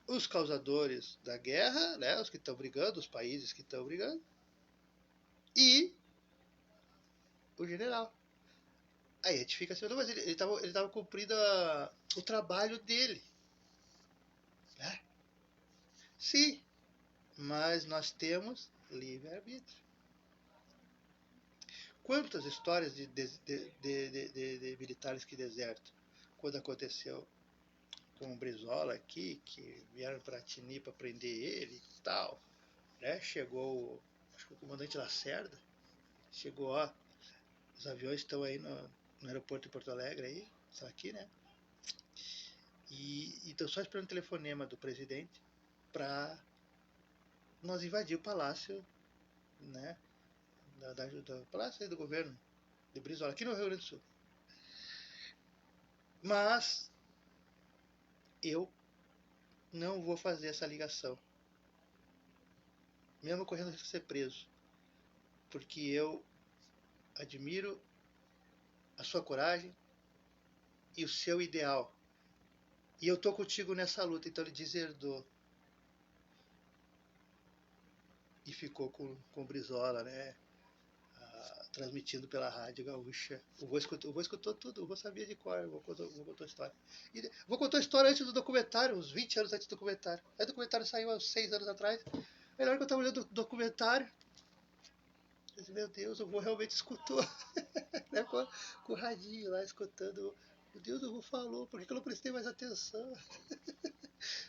os causadores da guerra, né, os que estão brigando, os países que estão brigando, e o general. Aí a gente fica assim, mas ele estava cumprindo o trabalho dele. Né? Sim, mas nós temos livre-arbítrio. Quantas histórias de militares que desertam? Quando aconteceu com o Brizola aqui, que vieram para Tini para prender ele e tal, né? Chegou, acho que o comandante Lacerda, chegou, ó, os aviões estão aí no aeroporto de Porto Alegre aí, estão aqui, né? E estão só esperando o telefonema do presidente para nós invadir o palácio, né? Do palácio do governo de Brizola, aqui no Rio Grande do Sul. Mas eu não vou fazer essa ligação, mesmo correndo risco de ser preso, porque eu admiro a sua coragem e o seu ideal. E eu tô contigo nessa luta. Então ele deserdou e ficou com o Brizola, né? Transmitindo pela rádio gaúcha. O vô escutou tudo, o vô sabia de cor, o vô contou a história. E vou contar a história antes do documentário, uns 20 anos antes do documentário. Aí o documentário saiu há 6 anos atrás. Aí na hora que eu tava olhando o documentário, eu disse, meu Deus, o vô realmente escutou. Né? Com o radinho lá, escutando. Meu Deus, o vô falou, por que eu não prestei mais atenção?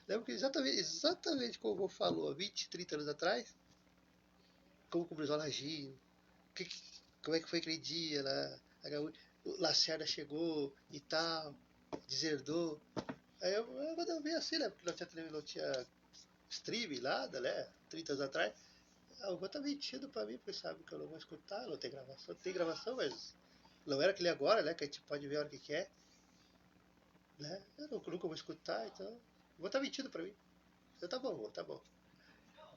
Né? Porque exatamente como o vô falou, há 20, 30 anos atrás, como o Brizola agiu, que, como é que foi aquele dia lá, o Lacerda chegou e tal, deserdou. Aí quando eu vi assim, né, porque não tinha streaming lá, né, 30 anos atrás, eu vou estar mentindo pra mim, porque sabe que eu não vou escutar, não tem gravação, mas não era aquele agora, né, que a gente pode ver a hora que quer, né, eu nunca vou escutar, então, vou estar mentindo pra mim. Então tá bom, tá bom.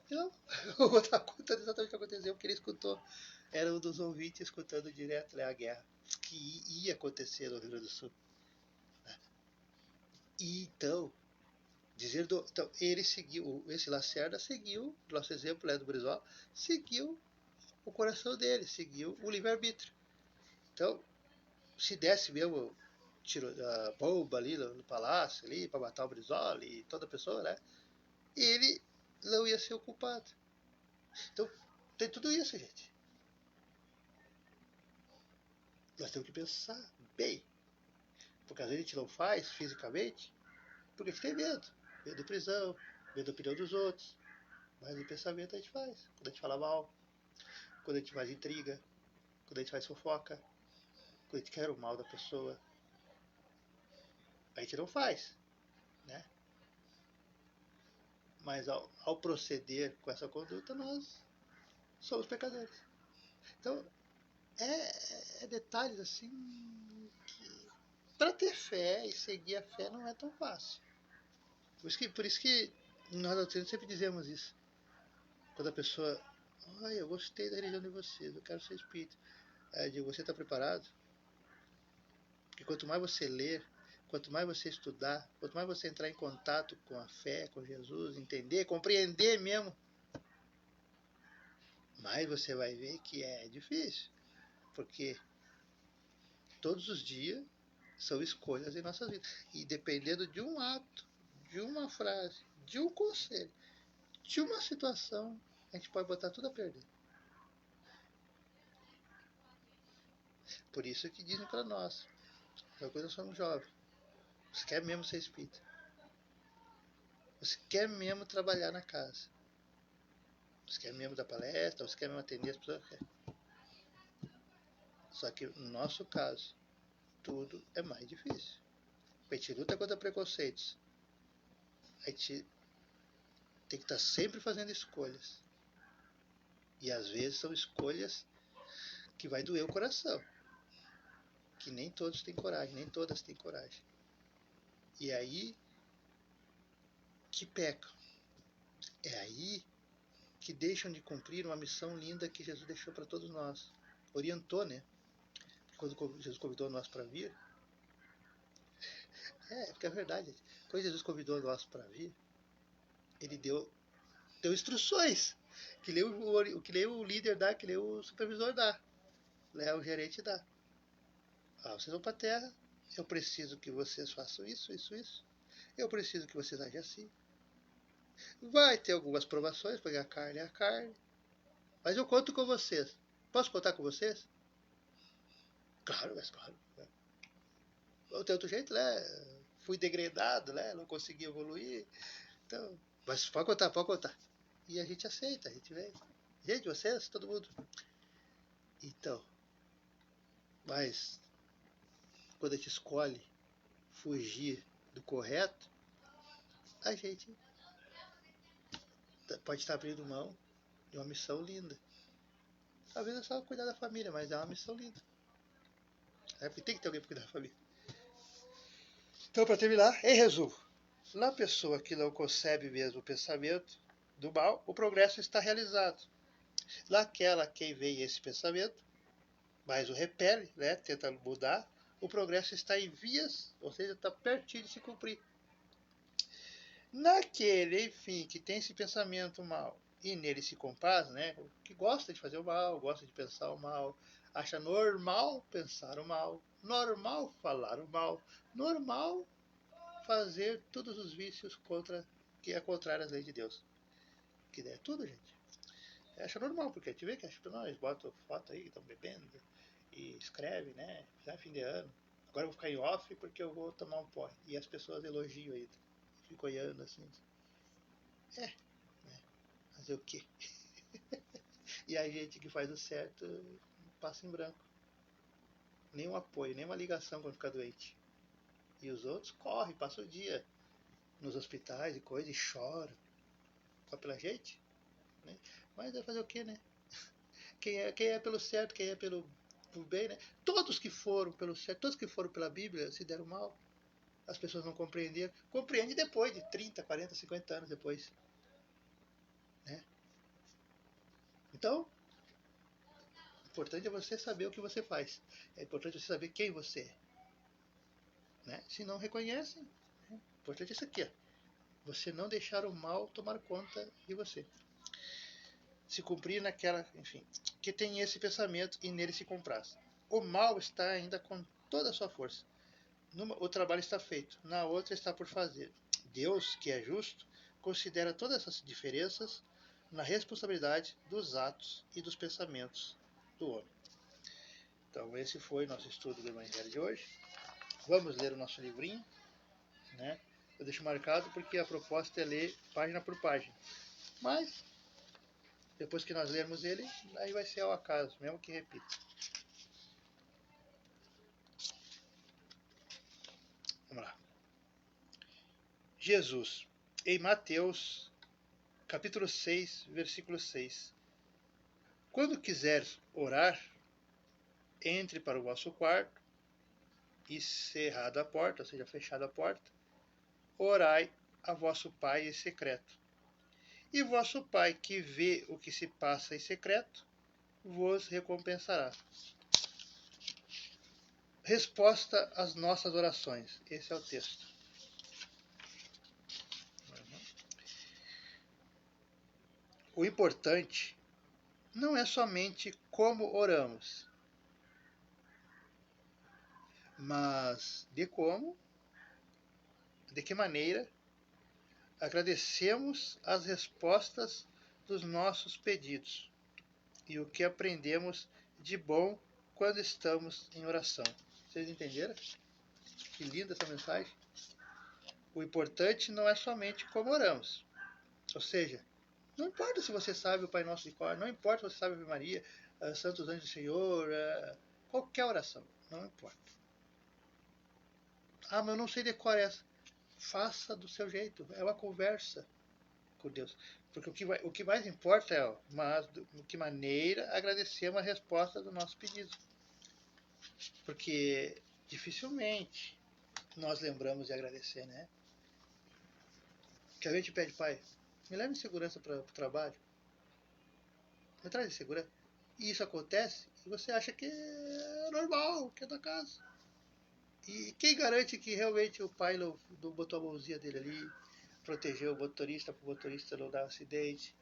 Então, eu vou estar contando exatamente o que aconteceu, porque ele escutou, era um dos ouvintes escutando direto, né, a guerra que ia acontecer no Rio Grande do Sul. Né? E então, então, ele seguiu, esse Lacerda seguiu, nosso exemplo é do Brizola, seguiu o coração dele, seguiu o livre-arbítrio. Então, se desse mesmo tiro a bomba ali no palácio ali para matar o Brizola e toda a pessoa, né? Ele não ia ser o culpado. Então, tem tudo isso, gente. Nós temos que pensar bem. Porque às vezes a gente não faz fisicamente porque a gente tem medo. Medo de prisão, medo da opinião dos outros. Mas no pensamento a gente faz. Quando a gente fala mal, quando a gente faz intriga, quando a gente faz fofoca, quando a gente quer o mal da pessoa, a gente não faz. Né? Mas ao proceder com essa conduta, nós somos pecadores. Então, é detalhes assim que para ter fé e seguir a fé não é tão fácil. Por isso que nós doutrinas sempre dizemos isso. Quando a pessoa, olha, eu gostei da religião de vocês, eu quero ser espírita. Aí eu digo, você está preparado? Porque quanto mais você ler, quanto mais você estudar, quanto mais você entrar em contato com a fé, com Jesus, entender, compreender mesmo, mais você vai ver que é difícil. Porque todos os dias são escolhas em nossas vidas. E dependendo de um ato, de uma frase, de um conselho, de uma situação, a gente pode botar tudo a perder. Por isso que dizem para nós, quando nós somos jovens, você quer mesmo ser espírita? Você quer mesmo trabalhar na casa? Você quer mesmo dar palestra? Você quer mesmo atender as pessoas? Só que no nosso caso, tudo é mais difícil. A gente luta contra preconceitos. A gente tem que estar sempre fazendo escolhas. E às vezes são escolhas que vai doer o coração. Que nem todos têm coragem, nem todas têm coragem. E é aí que pecam. É aí que deixam de cumprir uma missão linda que Jesus deixou para todos nós. Orientou, né? Quando Jesus convidou nós para vir. Porque é verdade. Quando Jesus convidou nós para vir, ele deu instruções. Que nem o líder dá, que nem o supervisor dá. O gerente dá. Vocês vão para a terra. Eu preciso que vocês façam isso, isso, isso. Eu preciso que vocês agem assim. Vai ter algumas provações, porque a carne é a carne. Mas eu conto com vocês. Posso contar com vocês? Claro, mas claro. Não tem outro jeito, né? Fui degradado, né? Não consegui evoluir. Então, mas pode contar, pode contar. E a gente aceita, a gente vem. Gente, vocês, todo mundo. Então, mas quando a gente escolhe fugir do correto, a gente pode estar abrindo mão de uma missão linda. Às vezes é só cuidar da família, mas é uma missão linda. Porque tem que ter alguém para cuidar da família. Então, para terminar, em resumo, na pessoa que não concebe mesmo o pensamento do mal, o progresso está realizado. Naquela quem vê esse pensamento, mas o repele, né, tenta mudar, o progresso está em vias, ou seja, está pertinho de se cumprir. Naquele, enfim, que tem esse pensamento mal e nele se compraz, né, que gosta de fazer o mal, gosta de pensar o mal, acha normal pensar o mal, normal falar o mal, normal fazer todos os vícios que é contrário às leis de Deus. Que é tudo, gente. Acha normal, porque a gente vê que acha nós, bota foto aí que estão bebendo e escreve, né? Já é fim de ano. Agora eu vou ficar em off porque eu vou tomar um porre. E as pessoas elogiam aí. Fico olhando assim. Né? Fazer o quê? E a gente que faz o certo passa em branco. Nenhum apoio, nenhuma ligação quando fica doente. E os outros correm, passam o dia nos hospitais e coisa, e choram. Só pela gente. Né? Mas vai fazer o quê, né? Quem é pelo certo, quem é pelo bem, né? Todos que foram pelo certo, todos que foram pela Bíblia se deram mal. As pessoas não compreendiam. Compreende depois de 30, 40, 50 anos depois. Né? Então, o importante é você saber o que você faz. É importante você saber quem você é. Né? Se não reconhecem, né? O importante é isso aqui. Ó. Você não deixar o mal tomar conta de você. Se cumprir naquela, enfim, que tem esse pensamento e nele se compraz. O mal está ainda com toda a sua força. O trabalho está feito, na outra está por fazer. Deus, que é justo, considera todas essas diferenças na responsabilidade dos atos e dos pensamentos do homem. Então, esse foi nosso estudo do Evangelho de hoje. Vamos ler o nosso livrinho, né? Eu deixo marcado porque a proposta é ler página por página. Mas, depois que nós lermos ele, aí vai ser ao acaso, mesmo que repita. Vamos lá. Jesus, em Mateus, capítulo 6, versículo 6. Quando quiser orar, entre para o vosso quarto e cerrada a porta, ou seja, fechada a porta, orai a vosso Pai em secreto. E vosso Pai, que vê o que se passa em secreto, vos recompensará. Resposta às nossas orações. Esse é o texto. O importante não é somente como oramos, mas de que maneira agradecemos as respostas dos nossos pedidos e o que aprendemos de bom quando estamos em oração. Vocês entenderam? Que linda essa mensagem. O importante não é somente como oramos. Ou seja, não importa se você sabe o Pai Nosso de cor, não importa se você sabe a Ave Maria, Santos Anjos do Senhor, qualquer oração, não importa. Ah, mas eu não sei decorar essa. Faça do seu jeito, é uma conversa com Deus. Porque o que mais importa é, de que maneira agradecemos a resposta do nosso pedido. Porque dificilmente nós lembramos de agradecer, né? Que a gente pede, Pai, me leve em segurança para o trabalho, me traz em segurança. E isso acontece e você acha que é normal, que é da casa. E quem garante que realmente o pai não botou a mãozinha dele ali, protegeu o motorista para o motorista não dar um acidente,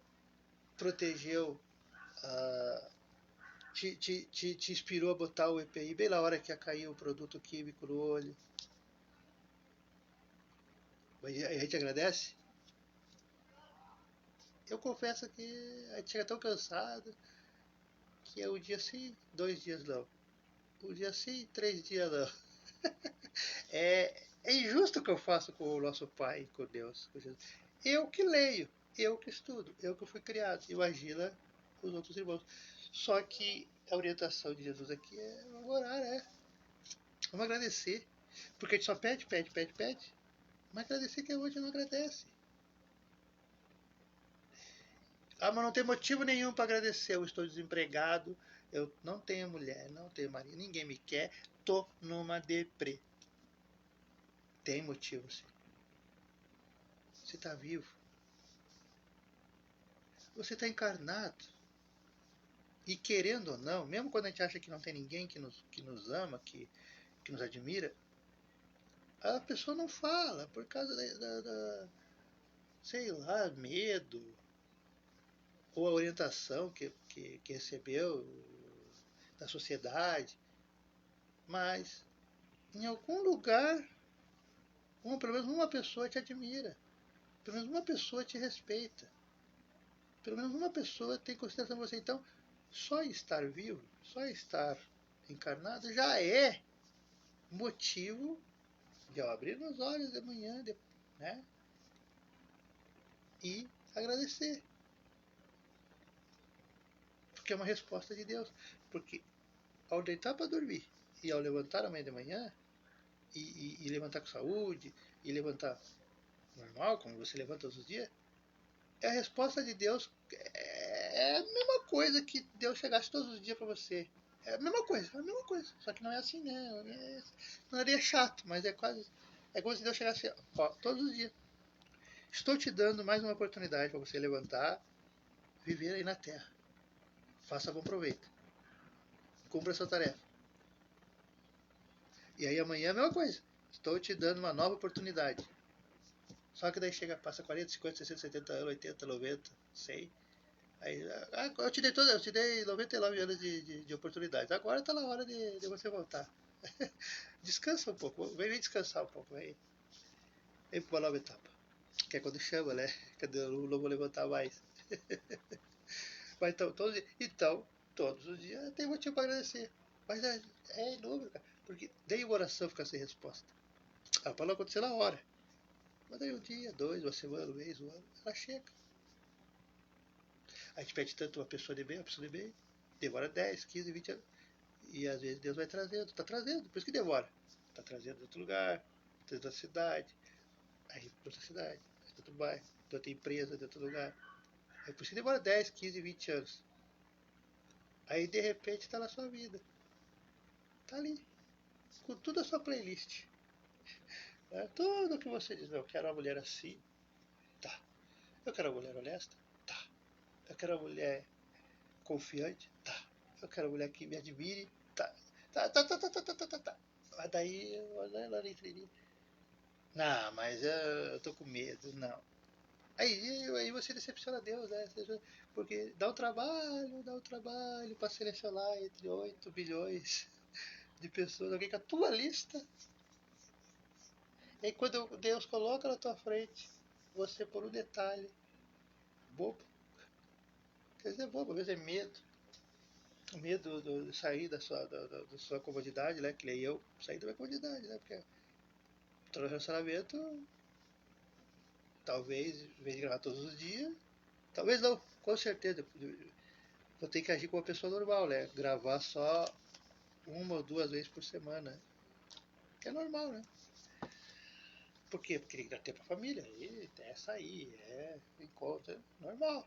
protegeu, te inspirou a botar o EPI bem na hora que ia cair o produto químico no olho. A gente agradece? Eu confesso que a gente chega tão cansado que é um dia sim, 2 dias não. Um dia sim, 3 dias não. É injusto o que eu faço com o nosso Pai, com Deus, com Jesus. Eu que leio, eu que estudo, eu que fui criado. Imagina os outros irmãos. Só que a orientação de Jesus aqui é vamos orar, vamos agradecer. Porque a gente só pede. Mas agradecer que hoje não agradece. Ah, mas não tem motivo nenhum para agradecer. Eu estou desempregado, eu não tenho mulher, não tenho marido, ninguém me quer, tô numa deprê. Tem motivo, sim. Você está vivo. Você está encarnado. E querendo ou não, mesmo quando a gente acha que não tem ninguém que nos ama, que nos admira, a pessoa não fala por causa sei lá, medo, ou a orientação que recebeu da sociedade. Mas em algum lugar, pelo menos uma pessoa te admira, pelo menos uma pessoa te respeita, pelo menos uma pessoa tem consideração por você. Então, só estar vivo, só estar encarnado já é motivo de abrir os olhos de manhã, né? E agradecer. Porque é uma resposta de Deus. Porque ao deitar para dormir e ao levantar amanhã de manhã, e levantar com saúde, e levantar normal, como você levanta todos os dias, é a resposta de Deus. É a mesma coisa que Deus chegasse todos os dias para você. É a mesma coisa. Só que não é assim, né? Não é chato, mas é quase. É como se Deus chegasse, ó, todos os dias. Estou te dando mais uma oportunidade para você levantar, viver aí na Terra. Faça bom proveito. Cumpra a sua tarefa. E aí amanhã é a mesma coisa. Estou te dando uma nova oportunidade. Só que daí passa 40, 50, 60, 70 anos, 80, 90, 100. Aí, eu te dei 99 anos de oportunidade. Agora está na hora de você voltar. Descansa um pouco, vem descansar um pouco. Vem para uma nova etapa. Que é quando chama, né? Cadê eu não vou levantar mais. Mas todos os dias tem motivo para agradecer. Mas é inúmero, cara. Porque daí uma oração fica sem resposta. Pode não acontecer na hora. Mas daí um dia, 2, uma semana, um mês, um ano, ela chega. A gente pede tanto uma pessoa de bem, demora 10, 15, 20 anos. E às vezes Deus vai trazendo, está trazendo, por isso que demora. Está trazendo de outro lugar, de outra cidade, aí para outra cidade, de outro bairro, de outra empresa, de outro lugar. Aí por isso que demora 10, 15, 20 anos. Aí de repente está na sua vida. Está ali, com toda a sua playlist. Tudo que você diz, eu quero uma mulher assim, Tá. Eu quero uma mulher honesta? Tá. Eu quero uma mulher confiante? Tá. Eu quero uma mulher que me admire? Tá. Tá. Mas daí ela entreria. Não, mas eu tô com medo, não. Aí você decepciona Deus, né? Porque dá um trabalho para selecionar entre 8 bilhões de pessoas, alguém com a tua lista. E aí quando Deus coloca na tua frente, você por um detalhe, bobo, quer dizer bobo, às vezes é medo. Medo de sair da sua comodidade, né? Que nem eu sair da minha comodidade, né? Porque todo relacionamento, talvez, em vez de gravar todos os dias, talvez não, com certeza. Vou ter que agir como uma pessoa normal, né? Gravar só uma ou duas vezes por semana. Que é normal, né? Por quê? Porque tem que dar tempo pra família. E é sair, é encontro, é normal.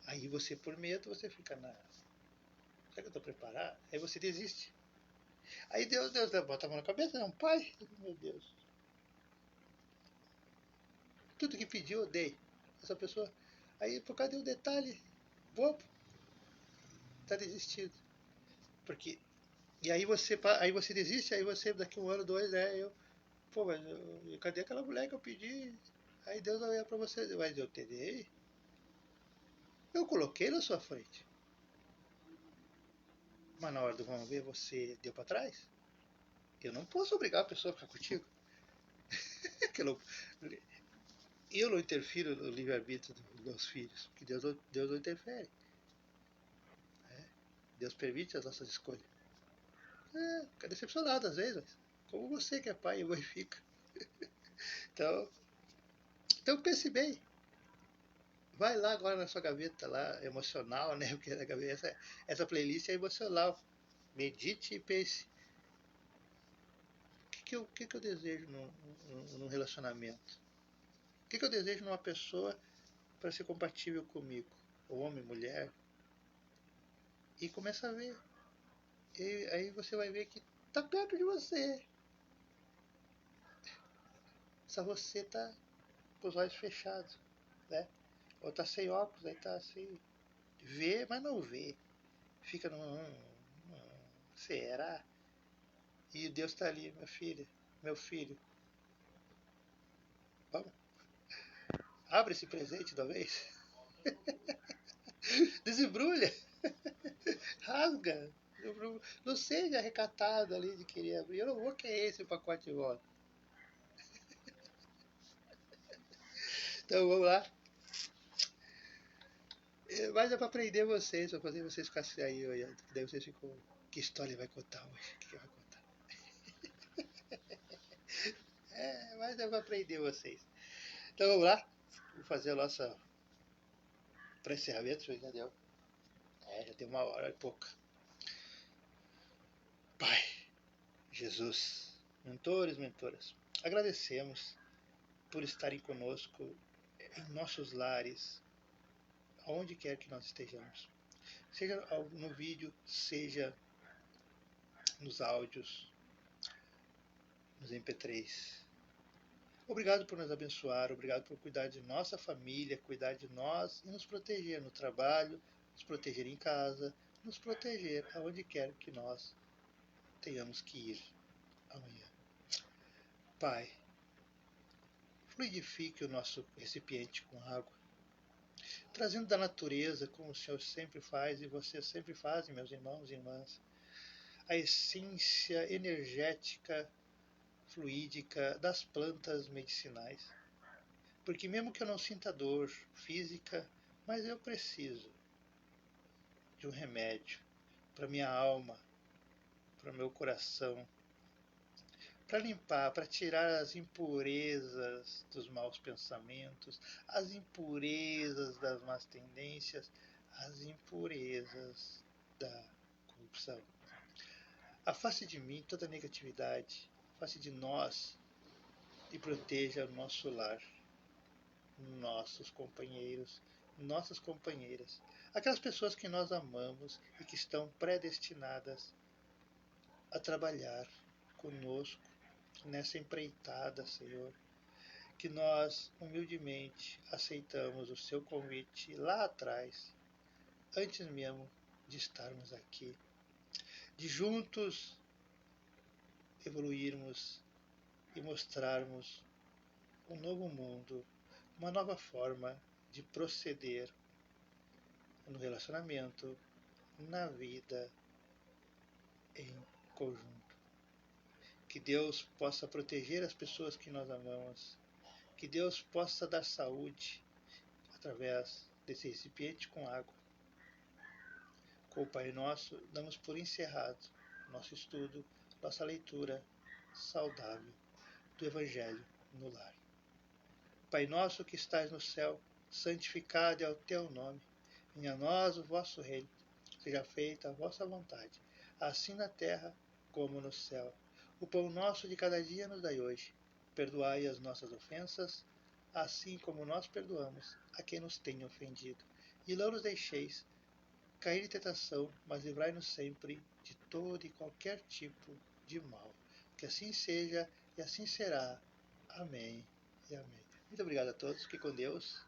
Aí você, por medo, você fica na. Será que eu tô preparado? Aí você desiste. Aí Deus bota a mão na cabeça, é um pai. Meu Deus. Tudo que pediu, eu dei. Essa pessoa. Aí por causa de um detalhe bobo, tá desistindo. Porque. E aí você desiste, aí você daqui um ano, dois, né? Pô, mas cadê aquela mulher que eu pedi? Aí Deus vai olhar pra você, mas eu te dei. Eu coloquei na sua frente. Mas na hora do vamos ver, você deu pra trás? Eu não posso obrigar a pessoa a ficar contigo. Eu não interfiro no livre-arbítrio dos meus filhos, porque Deus não interfere. Né? Deus permite as nossas escolhas. Fica decepcionado às vezes, mas como você que é pai e mãe fica. Então, então pense bem. Vai lá agora na sua gaveta lá, emocional, né? Porque essa playlist é emocional. Medite e pense. O que eu desejo num relacionamento? O que eu desejo numa pessoa para ser compatível comigo? Homem, mulher. E começa a ver. E aí você vai ver que tá perto de você. Só você tá com os olhos fechados, né? Ou tá sem óculos, aí tá assim. Vê, mas não vê. Fica será? E Deus tá ali, minha filha, meu filho. Vamos, abre esse presente de uma vez. Desembrulha, rasga. Não seja recatado ali de querer abrir. Eu não vou querer esse pacote de volta. Então vamos lá. Mas é pra prender vocês, pra fazer vocês ficarem aí olhando. Daí vocês ficam. Que história ele vai contar hoje? O que ele vai contar? Mas é pra prender vocês. Então vamos lá. Vamos fazer a nossa pré-encerramento, já deu. Já deu uma hora e pouca. Pai, Jesus, mentores, mentoras, agradecemos por estarem conosco em nossos lares, aonde quer que nós estejamos. Seja no vídeo, seja nos áudios, nos MP3. Obrigado por nos abençoar, obrigado por cuidar de nossa família, cuidar de nós e nos proteger no trabalho, nos proteger em casa, nos proteger aonde quer que nós tenhamos que ir amanhã. Pai, fluidifique o nosso recipiente com água, trazendo da natureza, como o Senhor sempre faz e vocês sempre fazem, meus irmãos e irmãs, a essência energética, fluídica das plantas medicinais. Porque mesmo que eu não sinta dor física, mas eu preciso de um remédio para minha alma, para meu coração, para limpar, para tirar as impurezas dos maus pensamentos, as impurezas das más tendências, as impurezas da corrupção. Afaste de mim toda negatividade, afaste de nós e proteja o nosso lar, nossos companheiros, nossas companheiras, aquelas pessoas que nós amamos e que estão predestinadas a trabalhar conosco nessa empreitada, Senhor, que nós humildemente aceitamos o seu convite lá atrás, antes mesmo de estarmos aqui, de juntos evoluirmos e mostrarmos um novo mundo, uma nova forma de proceder no relacionamento, na vida, em conjunto. Que Deus possa proteger as pessoas que nós amamos, que Deus possa dar saúde através desse recipiente com água. Com o Pai Nosso, damos por encerrado nosso estudo, nossa leitura saudável do Evangelho no lar. Pai nosso que estais no céu, santificado é o teu nome. Venha a nós o vosso reino. Seja feita a vossa vontade, assim na terra como no céu. O pão nosso de cada dia nos dai hoje. Perdoai as nossas ofensas, assim como nós perdoamos a quem nos tem ofendido. E não nos deixeis cair em tentação, mas livrai-nos sempre de todo e qualquer tipo de mal. Que assim seja e assim será. Amém e amém. Muito obrigado a todos, fiquem com Deus.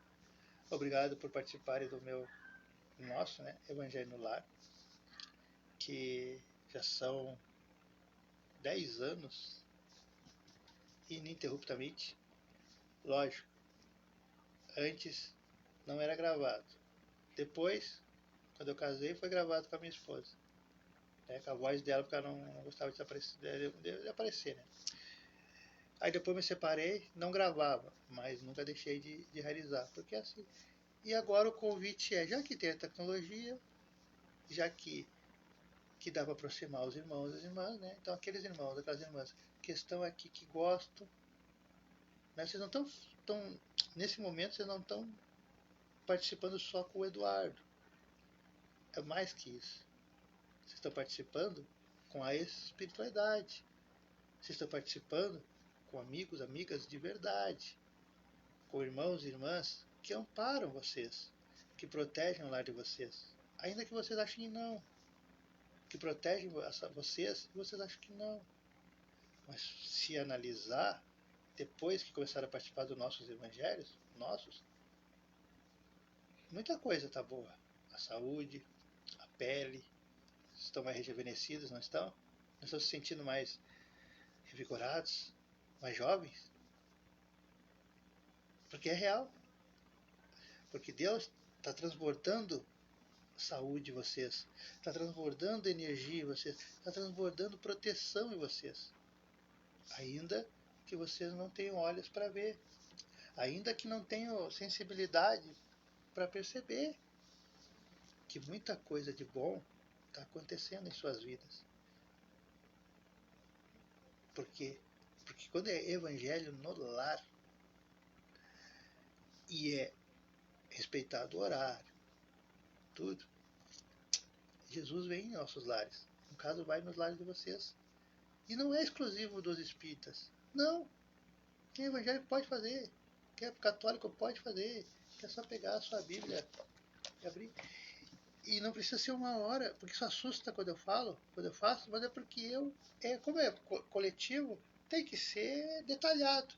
Obrigado por participarem do nosso Evangelho no Lar, que já são 10 anos ininterruptamente. Lógico, antes não era gravado. Depois, quando eu casei, foi gravado com a minha esposa. Com a voz dela, porque ela não gostava de aparecer, né? Aí depois me separei, não gravava, mas nunca deixei de realizar, porque é assim. E agora o convite é, já que tem a tecnologia, já que dá para aproximar os irmãos e as irmãs, né? Então aqueles irmãos, aquelas irmãs que estão aqui, que gostam, né? Vocês não estão, nesse momento, vocês não estão participando só com o Eduardo. É mais que isso. Vocês estão participando com a espiritualidade. Vocês estão participando com amigos, amigas de verdade. Com irmãos e irmãs que amparam vocês, que protegem o lar de vocês. Ainda que vocês achem que não. Que protegem vocês e vocês acham que não. Mas se analisar, depois que começaram a participar dos nossos evangelhos, muita coisa está boa. A saúde, a pele, estão mais rejuvenescidos, não estão? Não estão se sentindo mais revigorados, mais jovens? Porque é real. Porque Deus está transbordando saúde em vocês, está transbordando energia em vocês, está transbordando proteção em vocês. Ainda que vocês não tenham olhos para ver, ainda que não tenham sensibilidade para perceber que muita coisa de bom está acontecendo em suas vidas. Por quê? Porque quando é evangelho no lar e é respeitado o horário, tudo, Jesus vem em nossos lares. No caso, vai nos lares de vocês. E não é exclusivo dos espíritas. Não. Quem é evangélico pode fazer. Quem é católico pode fazer. É só pegar a sua Bíblia e abrir. E não precisa ser uma hora, porque isso assusta quando eu falo, quando eu faço, mas é porque como é coletivo, tem que ser detalhado.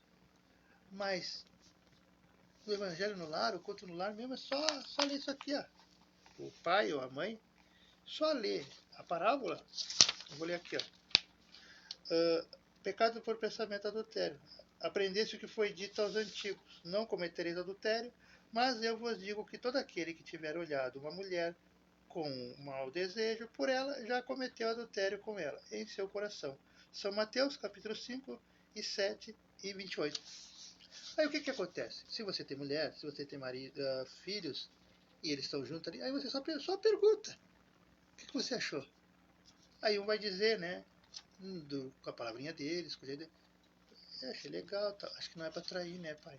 Mas no Evangelho no lar, o conto no lar mesmo, é só ler isso aqui, ó. O pai ou a mãe, só ler a parábola. Eu vou ler aqui, ó. Pecado por pensamento adultério. Aprendeste o que foi dito aos antigos: não cometereis adultério, mas eu vos digo que todo aquele que tiver olhado uma mulher com um mau desejo por ela, já cometeu adultério com ela em seu coração. São Mateus, capítulo 5, e 7 e 28. Aí o que acontece? Se você tem mulher, se você tem marido, filhos, e eles estão juntos ali, aí você só pergunta: o que você achou? Aí um vai dizer, né, com a palavrinha deles, com o jeito dele, achei legal, tá. Acho que não é para trair, né, pai?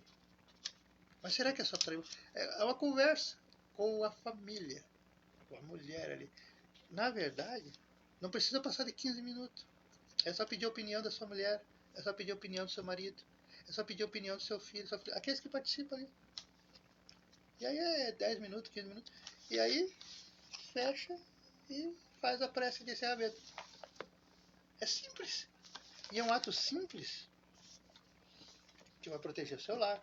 Mas será que é só trair? É uma conversa com a família, com a mulher ali. Na verdade, não precisa passar de 15 minutos. É só pedir a opinião da sua mulher, é só pedir a opinião do seu marido, é só pedir a opinião do seu filho, aqueles que participam ali. E aí é 10 minutos, 15 minutos. E aí fecha e faz a prece de encerramento. É simples. E é um ato simples que vai proteger o seu lar,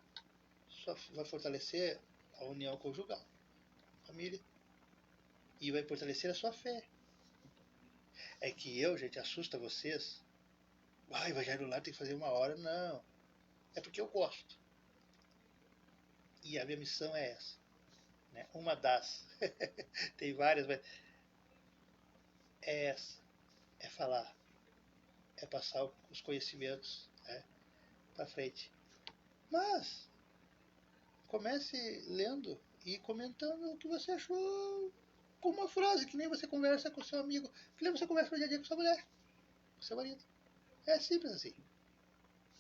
vai fortalecer a união conjugal, família, e vai fortalecer a sua fé. É que eu, gente, assusta vocês. Ah, evangelho lá tem que fazer 1 hora. Não. É porque eu gosto. E a minha missão é essa. Né? Uma das. Tem várias, mas é essa. É falar. É passar os conhecimentos, né, para frente. Mas comece lendo e comentando o que você achou com uma frase, que nem você conversa com seu amigo, que nem você conversa no dia a dia com sua mulher, com seu marido. É simples assim.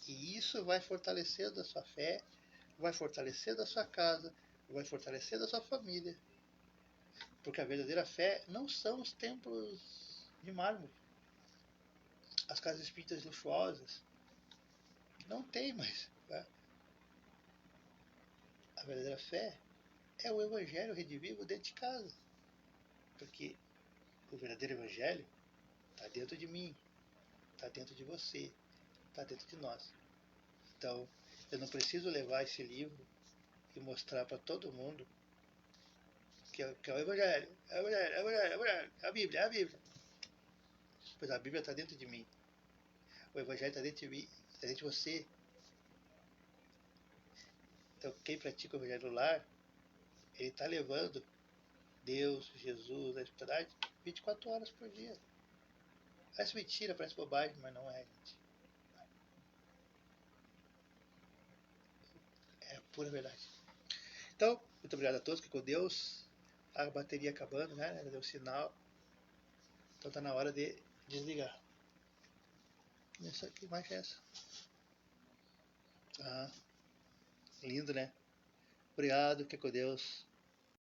E isso vai fortalecendo a sua fé, vai fortalecendo a sua casa, vai fortalecendo a sua família. Porque a verdadeira fé não são os templos de mármore, as casas espíritas luxuosas. Não tem mais. Tá? A verdadeira fé é o evangelho redivivo dentro de casa. Porque o verdadeiro evangelho está dentro de mim, está dentro de você, está dentro de nós. Então, eu não preciso levar esse livro e mostrar para todo mundo que é o Evangelho, é o Evangelho, é o Evangelho, é o Evangelho, é a Bíblia, é a Bíblia. Pois a Bíblia está dentro de mim, o Evangelho está dentro de mim, está dentro de você. Então, quem pratica o Evangelho no lar, ele está levando Deus, Jesus, a espiritualidade 24 horas por dia. Parece mentira, parece bobagem, mas não é, gente. É a pura verdade. Então, muito obrigado a todos, que com Deus. A bateria acabando, né? Deu sinal. Então tá na hora de desligar. Que mais é essa? Ah, lindo, né? Obrigado, que com Deus.